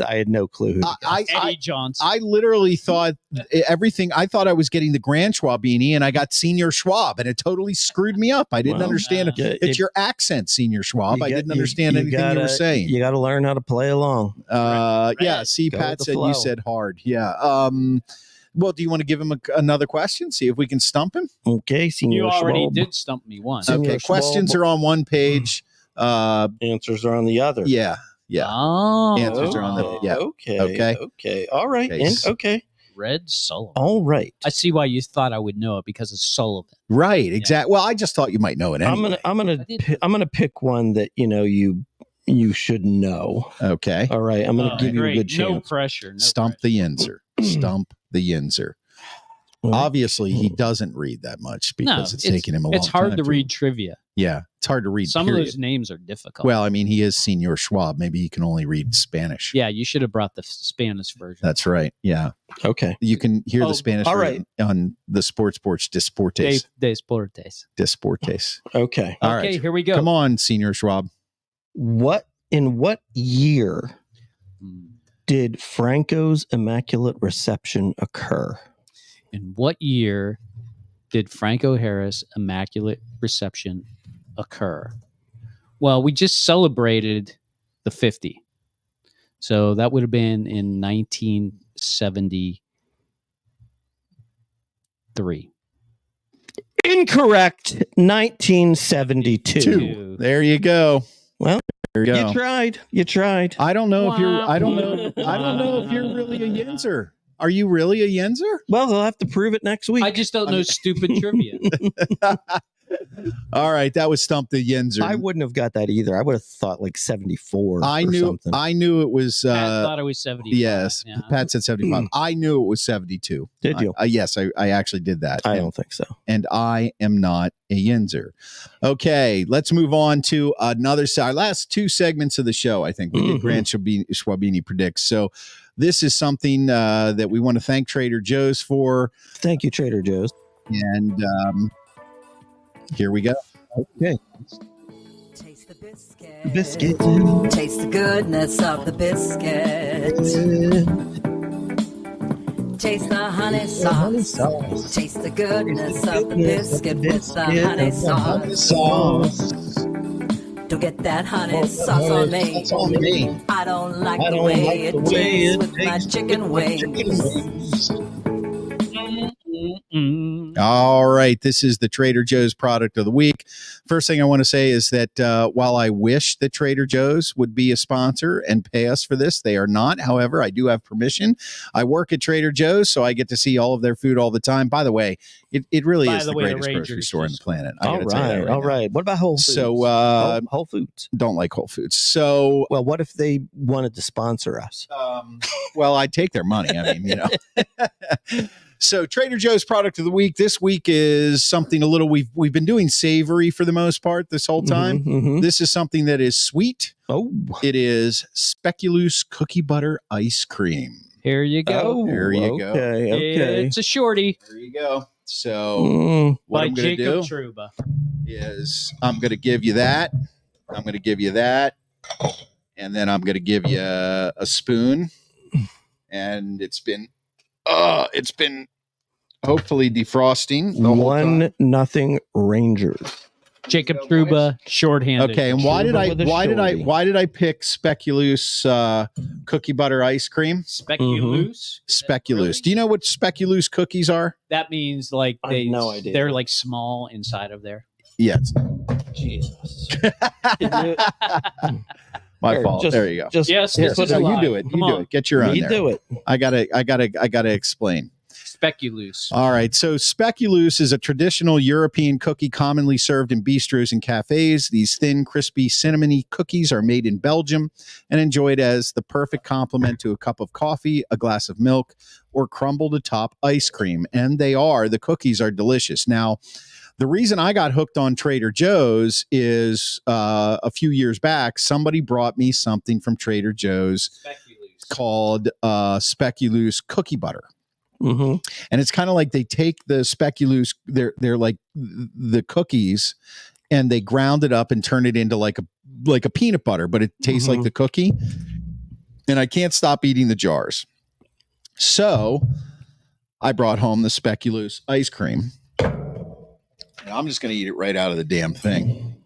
had no clue who. Eddie Johnson. I literally thought everything. I thought I was getting the Grand Schwabini, and I got Senior Schwab, and it totally screwed me up. I didn't understand it. It's your accent, Senior Schwab. I didn't understand anything you were saying. You got to learn how to play along. Yeah. See, Pat said you said hard. Yeah. Well, do you want to give him another question? See if we can stump him? Okay, Senior You already Schwab. did stump me once. Okay, questions are on one page. Answers are on the other. Yeah. Oh. Answers are on the Okay. All right. Okay. Okay. Red Sullivan. All right. I see why you thought I would know it because it's Sullivan. Right. Exactly. Well, I just thought you might know it anyway. I'm gonna pick one that you should know. Okay. All right. I'm gonna give you a good chance. No pressure. No Stump the Yinzer. Stump the Yinzer. Obviously, he doesn't read that much because it's taking him a long time. It's hard to read trivia. Yeah, it's hard to read. Some of those names are difficult. Well, I mean, he is Senor Schwab. Maybe he can only read Spanish. Yeah, you should have brought the Spanish version. That's right. Yeah. Okay. You can hear the Spanish version on the Sports Porch Desportes. Desportes. Okay. All right. Here we go. Come on, Senor Schwab. In what year did Franco's Immaculate Reception occur? In what year did Franco Harris Immaculate Reception occur? Well, we just celebrated the 50. So that would have been in 1973. Incorrect. 1972. There you go. Well, there you go. You tried. I don't know if you're really a Yinzer. Are you really a Yinzer? Well, they'll have to prove it next week. I just don't know stupid trivia. All right, that was Stump the Yinzer. I wouldn't have got that either. I would have thought like 74. I knew it was. Pat thought it was 75. Yes, yeah. Pat said 75. I knew it was 72. Did you? Yes, I actually did that. I don't think so. And I am not a Yinzer. Okay, let's move on to another side. Our last two segments of the show, I think we did Grant Schwabini predicts. So this is something that we want to thank Trader Joe's for. Thank you, Trader Joe's. And here we go. Okay. Taste the biscuit. Biscuit. Taste the goodness of the biscuit. Taste the honey sauce. Taste the goodness of the biscuit with the honey sauce. Don't get that honey sauce on me. I don't like the way it tastes with my chicken wings. All right. This is the Trader Joe's product of the week. First thing I want to say is that while I wish that Trader Joe's would be a sponsor and pay us for this, they are not. However, I do have permission. I work at Trader Joe's, so I get to see all of their food all the time. By the way, it really is the greatest grocery store on the planet. All right. What about Whole Foods? So, Whole Foods. Don't like Whole Foods. So, well, what if they wanted to sponsor us? Well, I'd take their money. I mean, So Trader Joe's product of the week this week is something a little we've been doing savory for the most part this whole time. This is something that is sweet. Oh, it is Speculoos cookie butter ice cream. Here you go. There you go. Okay. It's a shorty. There you go. So what I'm going to do Truba. is I'm going to give you that. I'm going to give you that. And then I'm going to give you a spoon. And it's been hopefully defrosting. 1-0 Rangers. Jacob Truba, shorthanded. Okay, and why did I pick Speculoos cookie butter ice cream? Speculoos. Speculoos. Really? Do you know what Speculoos cookies are? That means like I have no idea. They're like small inside of there. Yeah. Jesus. My fault. There you go. Yes, you do it. You do it. Get your own. You do it. I gotta explain. Speculoos. All right. So Speculoos is a traditional European cookie commonly served in bistros and cafes. These thin, crispy, cinnamony cookies are made in Belgium and enjoyed as the perfect complement to a cup of coffee, a glass of milk, or crumbled atop ice cream. And the cookies are delicious. Now, the reason I got hooked on Trader Joe's is a few years back, somebody brought me something from Trader Joe's called Speculoos cookie butter. And it's kind of like they take the Speculoos, they're like the cookies, and they ground it up and turn it into like a peanut butter, but it tastes like the cookie. And I can't stop eating the jars. So I brought home the Speculoos ice cream. And I'm just going to eat it right out of the damn thing.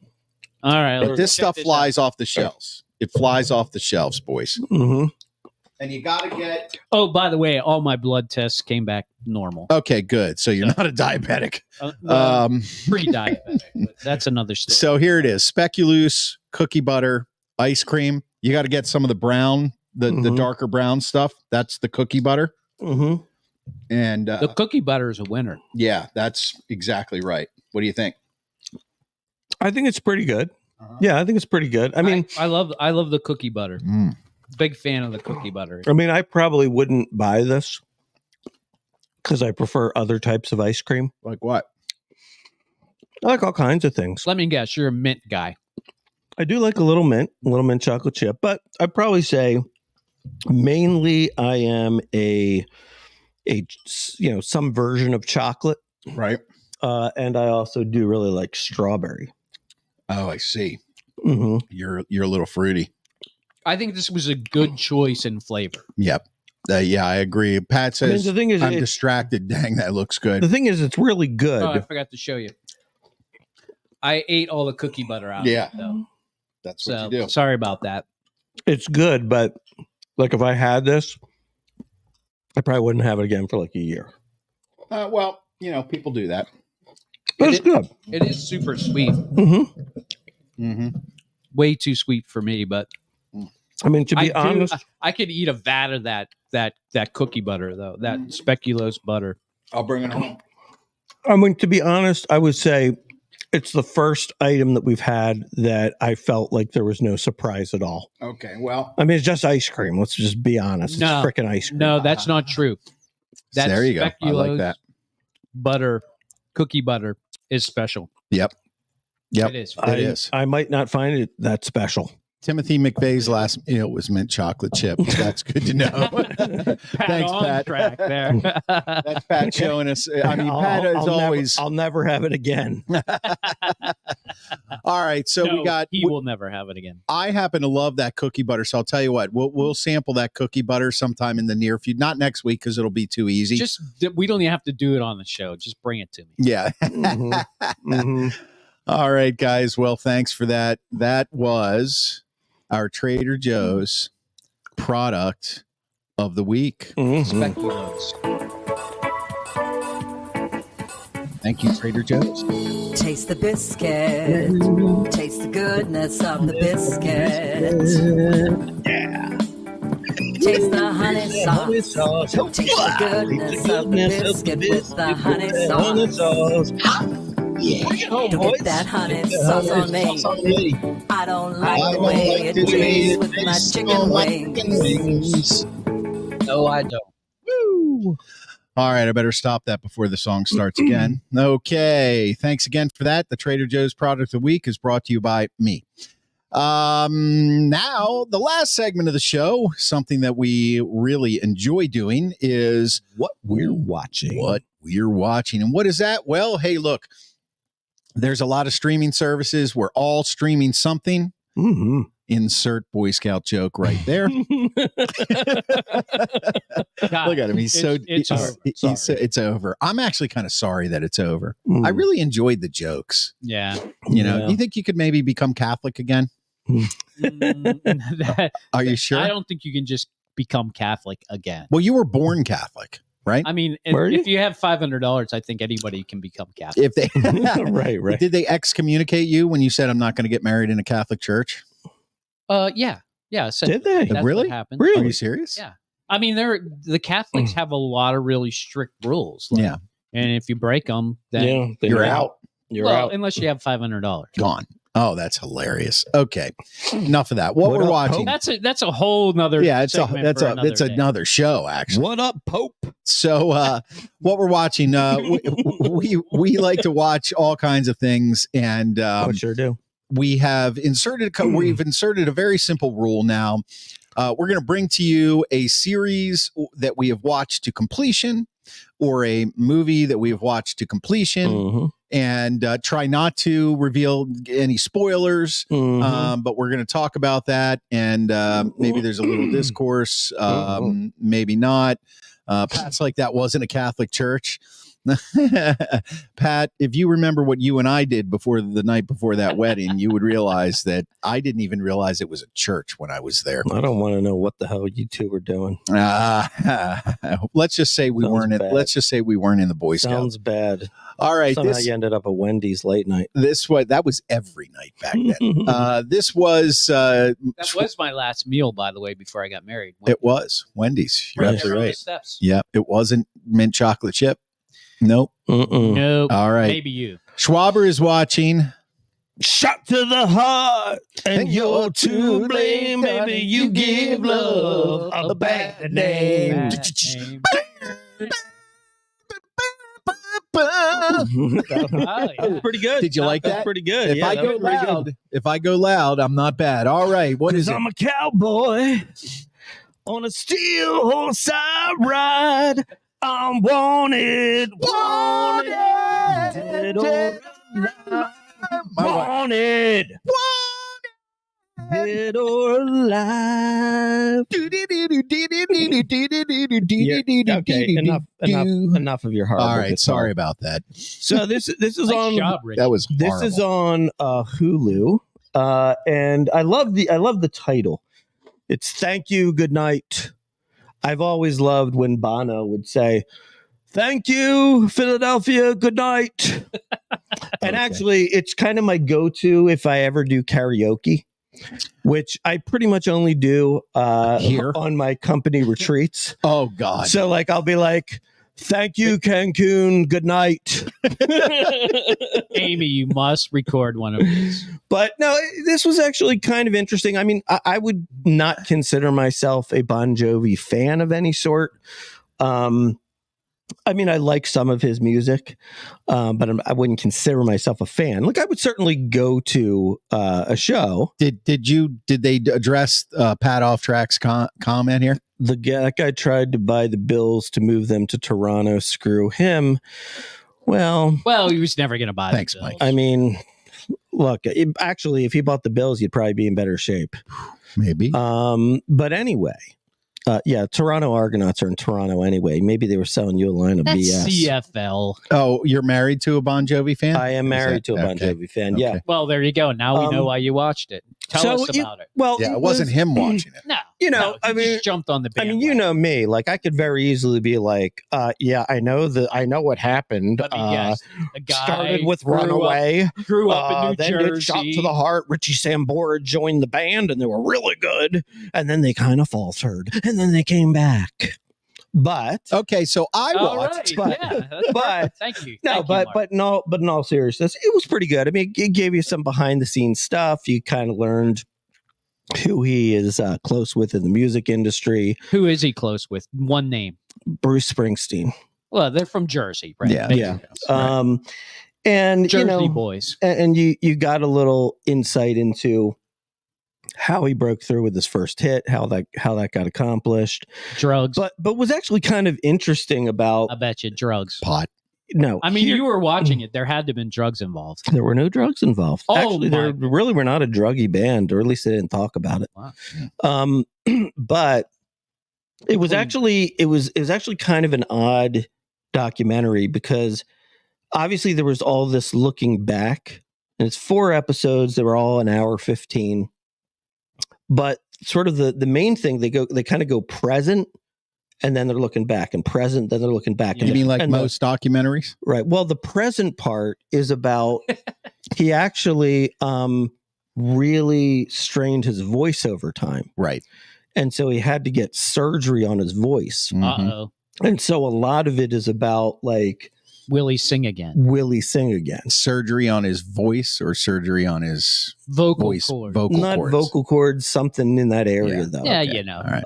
All right. But this stuff flies off the shelves. It flies off the shelves, boys. And you got to get... Oh, by the way, all my blood tests came back normal. Okay, good. So you're not a diabetic. Pre-diabetic. But that's another story. So here it is. Speculoos, cookie butter, ice cream. You got to get some of the brown, the darker brown stuff. That's the cookie butter. And The cookie butter is a winner. yeah, that's exactly right. What do you think? I think it's pretty good. Yeah, I think it's pretty good. I mean, I love the cookie butter. Big fan of the cookie butter. I probably wouldn't buy this because I prefer other types of ice cream. Like what? I like all kinds of things. Let me guess, you're a mint guy. I do like a little mint chocolate chip, but I'd probably say mainly I am a some version of chocolate, Right. and I also do really like strawberry. Oh, I see. Mm-hmm. You're a little fruity. I think this was a good choice in flavor. Yep. Yeah, I agree. Pat says, the thing is, I'm distracted. Dang, that looks good. The thing is, it's really good. Oh, I forgot to show you. I ate all the cookie butter out. Yeah. of it, though. That's what So you do. sorry about that. It's good, but like if I had this, I probably wouldn't have it again for like a year. Well, people do that. But it's good. It is super sweet. Mm-hmm. Mm-hmm. Way too sweet for me, but To be honest, I could eat a vat of that cookie butter though. That Speculoos butter. I'll bring it home. to be honest, I would say it's the first item that we've had that I felt like there was no surprise at all. Okay, well. It's just ice cream. Let's just be honest. No. It's freaking ice cream. No, that's not true. That There you go. I like Speculoos that. butter, cookie butter is special. Yep. It is. It is. I might not find it that special. Timothy McVeigh's last meal was mint chocolate chip. That's good to know. Thanks, on Pat. track there. That's Pat showing us. Pat is always. I'll never have it again. All right, so No, we got. He will never have it again. I happen to love that cookie butter, so I'll tell you what. We'll sample that cookie butter sometime in the near future. Not next week because it'll be too easy. We don't even have to do it on the show. Just bring it to me. Yeah. Mm-hmm. All right, guys. Well, thanks for that. That was our Trader Joe's product of the week. Mm-hmm. Speculoos. Thank you, Trader Joe's. Taste the biscuit. Taste the goodness of the biscuit. Taste the honey sauce. Taste the goodness of the biscuit with the honey sauce. Don't get that honey sauce on me. I don't like the way it tastes with my chicken wings. No, I don't. Woo! All right, I better stop that before the song starts again. Okay, thanks again for that. The Trader Joe's product of the week is brought to you by me. Now, the last segment of the show, something that we really enjoy doing is What we're watching. And what is that? Well, hey, look, there's a lot of streaming services. We're all streaming something. Mm-hmm. Insert Boy Scout joke right there. God, Look at him. He's it's over. It's over. I'm actually kind of sorry that it's over. Mm. I really enjoyed the jokes. Yeah. Yeah. You think you could maybe become Catholic again? Are you sure? I don't think you can just become Catholic again. Well, you were born Catholic, right? I mean, Were you? if you have $500, I think anybody can become Catholic. If they right. Did they excommunicate you when you said I'm not going to get married in a Catholic church? Yeah. Did they? That's Really? what happened. Are you serious? Yeah. I mean, the Catholics have a lot of really strict rules. Yeah. And if you break them, then You're out. You're out. unless you have $500. Gone. Oh, that's hilarious. Okay. Enough of that. What we're watching. That's a whole nother. Yeah, it's segment for another day. another show, actually. What up, Pope? So what we're watching, we like to watch all kinds of things, and I sure do. we've inserted a very simple rule now. We're going to bring to you a series that we have watched to completion, or a movie that we have watched to completion, Mm-hmm. and try not to reveal any spoilers. Mm-hmm. But we're going to talk about that, and maybe there's a little discourse, maybe not. Pat's like, that wasn't a Catholic church. Pat, if you remember what you and I did before the night before that wedding, you would realize that I didn't even realize it was a church when I was there. I don't want to know what the hell you two were doing. Let's just say we weren't. Let's just say we weren't in the Boy Scouts. Sounds bad. All right. Somehow you ended up at Wendy's late night. That was every night back then. This was that was my last meal, by the way, before I got married. It was Wendy's. You're Right absolutely there on the right. steps. Yep. It wasn't mint chocolate chip. Nope. Nope. All right. Maybe you. Schwaber is watching. Shot to the heart, and you're to blame, baby. You give love a bad name. That was pretty good. Did you like that? That's pretty good. If I go loud, I'm not bad. All right. What is it? I'm a cowboy on a steel horse I ride. I'm wanted. Dead or alive. Wanted. Dead or alive. Okay, enough of your heart. All right, sorry about that. So this is Nice on job, Rick. That was this is on Hulu, and I love the title. It's "Thank You, Good Night." I've always loved when Bono would say, "Thank you, Philadelphia, good night." And actually, it's kind of my go-to if I ever do karaoke, which I pretty much only do Here on my company retreats. Oh God! So like, I'll be like, "Thank you, Cancun, good night." Amy, you must record one of these. But no, this was actually kind of interesting. I mean, I would not consider myself a Bon Jovi fan of any sort. I mean, I like some of his music, but I wouldn't consider myself a fan. Like, I would certainly go to a show. Did they address Pat Off Track's comment here? That guy tried to buy the Bills to move them to Toronto. Screw him. Well, he was never going to buy. Thanks, the Bills. Mike. I mean, look, actually, if he bought the Bills, you'd probably be in better shape. Maybe. But anyway. Yeah, Toronto Argonauts are in Toronto anyway. Maybe they were selling you a line of That's BS. CFL. Oh, you're married to a Bon Jovi fan? I am married to a Bon Jovi fan. Okay. Yeah. Well, there you go. Now we know why you watched it. Tell us about it. Well, Yeah, it wasn't him watching it. No, You know, he I mean, just jumped on the I bandwagon. mean, you know me. Like, I could very easily be like, "Yeah, I know what happened. Let me guess. A guy Started with grew Runaway, grew up in New then Jersey. did Shot to the Heart. Richie Sambora joined the band, and they were really good. And then they kind of faltered, and then they came back. But Okay, so I All watched. right. but- Yeah, that's but- perfect. Thank you. no, Thank you, Mark. but in all seriousness, it was pretty good. I mean, it gave you some behind the scenes stuff. You kind of learned who he is close with in the music industry. Who is he close with? One name. Bruce Springsteen. Well, they're from Jersey, right? Yeah, Makes yeah. sense. And Jersey you know, boys. and you got a little insight into how he broke through with his first hit, how that got accomplished. Drugs. But was actually kind of interesting about I bet you drugs. Pot. no. I mean, here- you were watching it. There had to have been drugs involved. there were no drugs involved. Oh, Actually, my. they really were not a druggy band, or at least they didn't talk about it. Wow. But it was Clean. actually kind of an odd documentary because obviously there was all this looking back, and it's 4 episodes. They were all an hour 15. But sort of the main thing, they kind of go present, and then they're looking back, and present, then they're looking back. You and You mean like and most documentaries? right. Well, the present part is about he actually really strained his voice over time. Right. And so he had to get surgery on his voice. Mhm. Uh-oh. And so a lot of it is about like, Will he sing again? will he sing again? Surgery on his voice or surgery on his Vocal voice cord. vocal Not cords? vocal cords, something in that area Yeah. though. Yeah, Okay. you know. All right.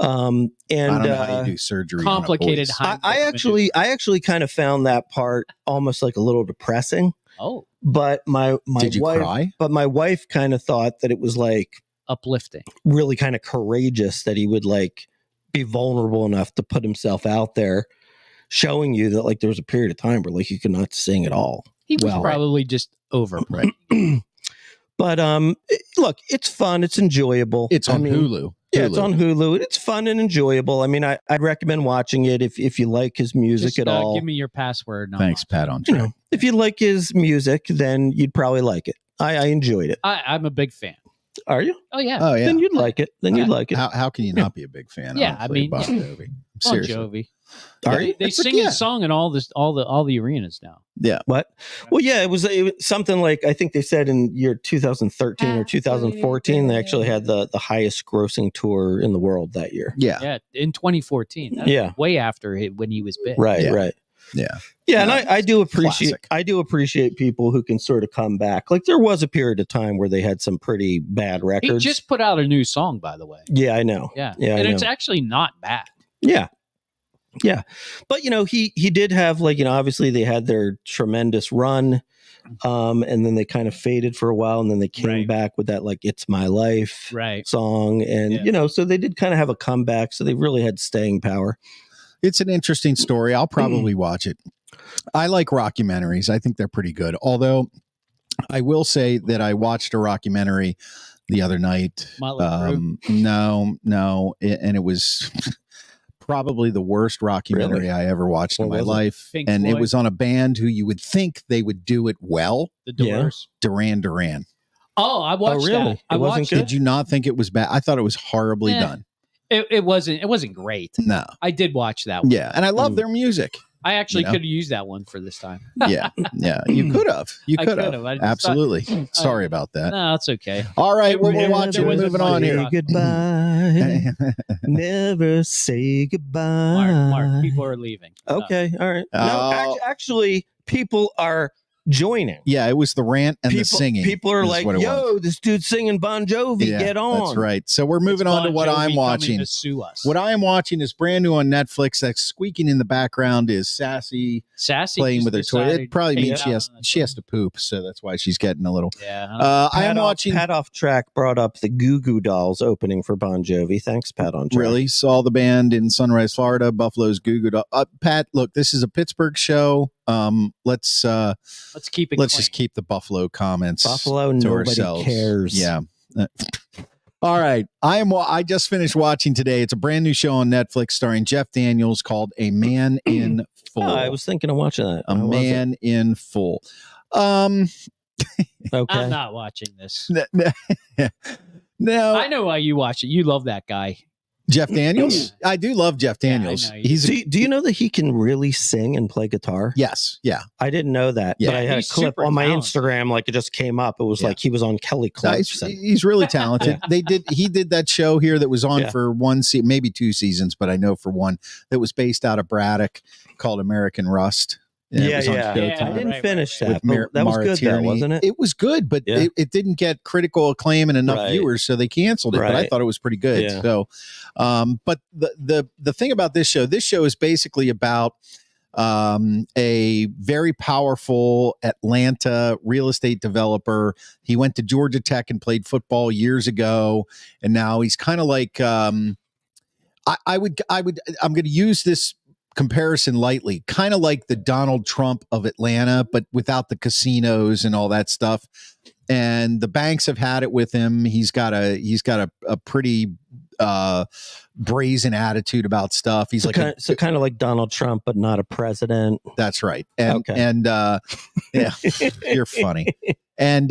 And I don't know how you do surgery. Complicated On a voice. high. I actually kind of found that part almost like a little depressing. Oh, But my Did you wife, cry? but my wife kind of thought that it was like uplifting. really kind of courageous that he would like be vulnerable enough to put himself out there, showing you that like there was a period of time where like he could not sing at all. He was Well, probably just overplayed. Right. But look, it's fun, it's enjoyable. It's I on mean, Hulu. Yeah, it's on Hulu. It's fun and enjoyable. I mean, I'd recommend watching it if you like his music Just, at all. Give me your password. And I'll Thanks, watch Pat. it. On You track. know, if you like his music, then you'd probably like it. I enjoyed it. I'm a big fan. Are you? Oh yeah. Oh yeah. Then you'd like it. Then you'd Yeah. like it. How can you not be a big fan? Yeah, honestly, I mean, Bon Jovi. Bon Seriously. Jovi. Are They, you? they sing his song in all the arenas now. Yeah. What? Well, yeah, it was something like, I think they said in year 2013 or 2014, they actually had the highest grossing tour in the world that year. Yeah. Yeah, in 2014. That's Yeah. way after when he was big. Right, Yeah. right. Yeah. Yeah, No, and I do appreciate classic. people who can sort of come back. Like there was a period of time where they had some pretty bad He records. just put out a new song, by the way. Yeah, I know. Yeah, Yeah, and I it's know. actually not bad. Yeah. Yeah. But he did have obviously they had their tremendous run. And then they kind of faded for a while and then they came Right. back with that It's My Life Right. song. And Yeah. so they did kind of have a comeback. So they really had staying power. It's an interesting story. I'll probably watch it. I like rockumentaries. I think they're pretty good. Although I will say that I watched a rockumentary the other night. Motley Crue? No. And it was probably the worst rockumentary Really? I ever watched in What my was it? life. Pink and it Floyd? was on a band who you would think they would do it well. The Yeah. Doors. Duran Duran. Oh, I watched really? that. I It wasn't watched good? it. Did you not think it was bad? I thought it was horribly Eh. done. It wasn't great. No. I did watch that one. Yeah. And I love their music. I actually You know? could have used that one for this time. Yeah. Yeah. You could have. You I could could've. have. I just thought- Absolutely. Sorry about that. No, it's okay. All right. Well, There we'll was- watch there it. was a Moving funny on here. talk. Goodbye. Never say goodbye. Mark, people are leaving. Okay. All right. Oh. No, actually, people are joining. Yeah, it was the rant and the People, singing. people are is like, what it was. yo, this dude's singing Bon Jovi. Yeah, Get on. That's right. So we're moving on to Bon what Jovi I'm coming watching. to sue us. What I am watching is brand new on Netflix. That squeaking in the background is Sassy Sassy playing just with her toy. decided It probably to means take it out on the she has to poop, so that's why she's getting a little. Yeah. I am watching. Pat Off Track brought up the Goo Goo Dolls opening for Bon Jovi. Thanks, Pat on Track. Really saw the band in Sunrise, Florida. Buffalo's Goo Goo Doll. Pat, look, this is a Pittsburgh show. Let's keep it. let's clean. just keep the Buffalo comments. Buffalo, to nobody ourselves. cares. Yeah. All right. I just finished watching today. It's a brand new show on Netflix starring Jeff Daniels called A Man in Full. Oh, I was thinking of watching that. A How was it? Man in Full. Okay. I'm not watching this. No, I know why you watch it. You love that guy. Jeff Daniels. I do love Jeff Yeah, I Daniels. know. He's Do you know that he can really sing and play guitar? yes, yeah. I didn't know that, Yeah, but I had a he's clip super on my talented. Instagram. Like it just came up. It was Yeah. like he was on Kelly No, he's, Clarkson. he's really talented. He did that show here that was on Yeah. for one season, maybe 2 seasons, but I know for one that was based out of Braddock called American Rust. And it was on yeah. Showtime. I didn't Right, finish right, that. with But that was Mara good, though, Tierney. wasn't it? It was good, but Yeah. it didn't get critical acclaim and enough Right. viewers, so they canceled it. But I Right. thought it was pretty good. Yeah. So, but the thing about this show is basically about a very powerful Atlanta real estate developer. He went to Georgia Tech and played football years ago, and now he's kind of like I'm going to use this comparison lightly, kind of like the Donald Trump of Atlanta, but without the casinos and all that stuff. And the banks have had it with him. He's got a pretty brazen attitude about stuff. He's so kind of like Donald Trump, but not a president. that's right. And Okay. and yeah, you're funny. And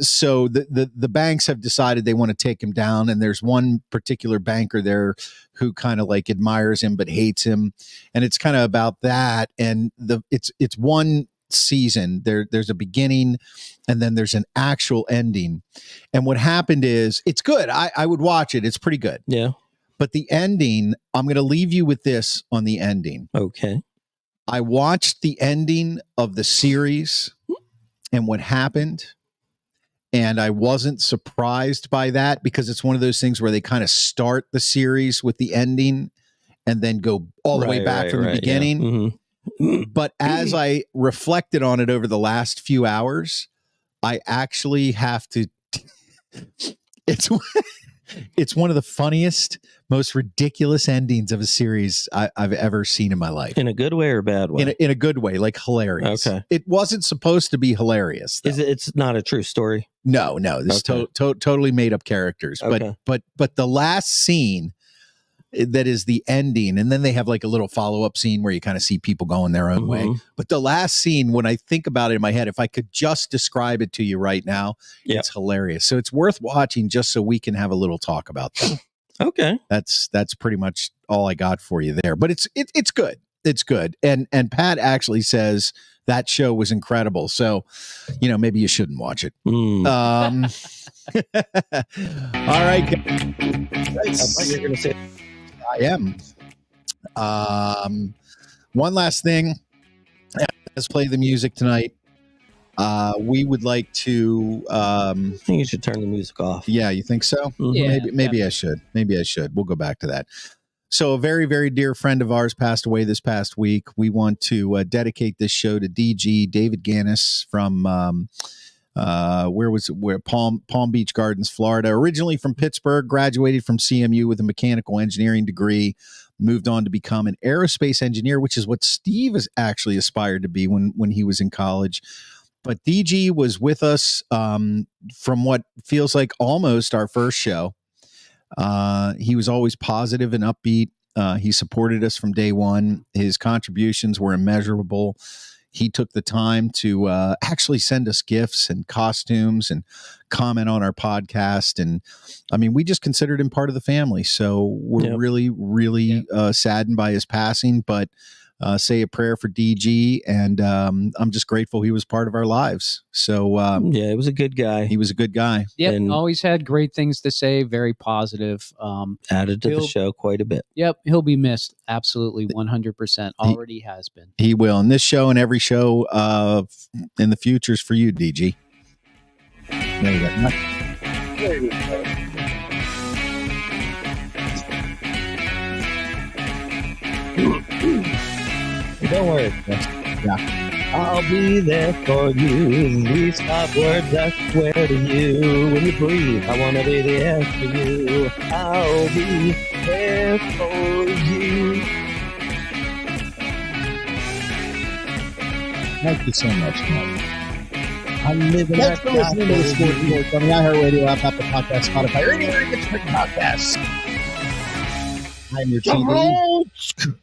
so the banks have decided they want to take him down. And there's one particular banker there who kind of like admires him but hates him. And it's kind of about that. And it's one season. There's a beginning and then there's an actual ending. And what happened is it's good. I would watch it. It's pretty good. Yeah. But the ending, I'm going to leave you with this on the ending. Okay. I watched the ending of the series and what happened, and I wasn't surprised by that because it's one of those things where they kind of start the series with the ending and then go all the way back from the beginning. Yeah. Mhm. But as I reflected on it over the last few hours, I actually have to it's one of the funniest most ridiculous endings of a series I've ever seen in my life. In a good way or a bad way? In a good way, like hilarious. Okay. It wasn't supposed to be hilarious, though. It's not a true story? No. This Okay. totally made up characters. Okay. But the last scene that is the ending, and then they have like a little follow-up scene where you kind of see people going their own way. But the last scene, when I think about it in my head, if I could just describe it to you right now, it's hilarious. So it's worth watching just so we can have a little talk about that. Okay. That's pretty much all I got for you there. But it's good. It's good. And Pat actually says that show was incredible. So, maybe you shouldn't watch it. All right. Guys. You're going to say I am. One last thing. Let's play the music tonight. We would like to. I think you should turn the music off. Yeah, you think so? Yeah, maybe I should. Maybe I should. We'll go back to that. So a very, very dear friend of ours passed away this past week. We want to dedicate this show to DG David Gannis from Palm Beach Gardens, Florida. Originally from Pittsburgh, graduated from CMU with a mechanical engineering degree, moved on to become an aerospace engineer, which is what Steve has actually aspired to be when he was in college. But DG was with us from what feels like almost our first show. He was always positive and upbeat. He supported us from day one. His contributions were immeasurable. He took the time to actually send us gifts and costumes and comment on our podcast. And I mean, we just considered him part of the family. So we're really, really saddened by his passing, but say a prayer for DG. And I'm just grateful he was part of our lives. So he was a good guy. He was a good guy. Yep, And always had great things to say, very positive. added to the show quite a bit. Yep, he'll be missed. Absolutely, 100%. Already has been. He will. And this show and every show in the future is for you, DG. There you go. There you go. Don't worry. Yeah. I'll be there for you. These 5 words I swear to you. When you breathe, I want to be there for you. I'll be there for you. Thank you so much, Mike. I'm living Thanks for listening to the Sports Report on the iHeartRadio app, Apple Podcast, Spotify, or anywhere you get your podcasts. I'm your chief.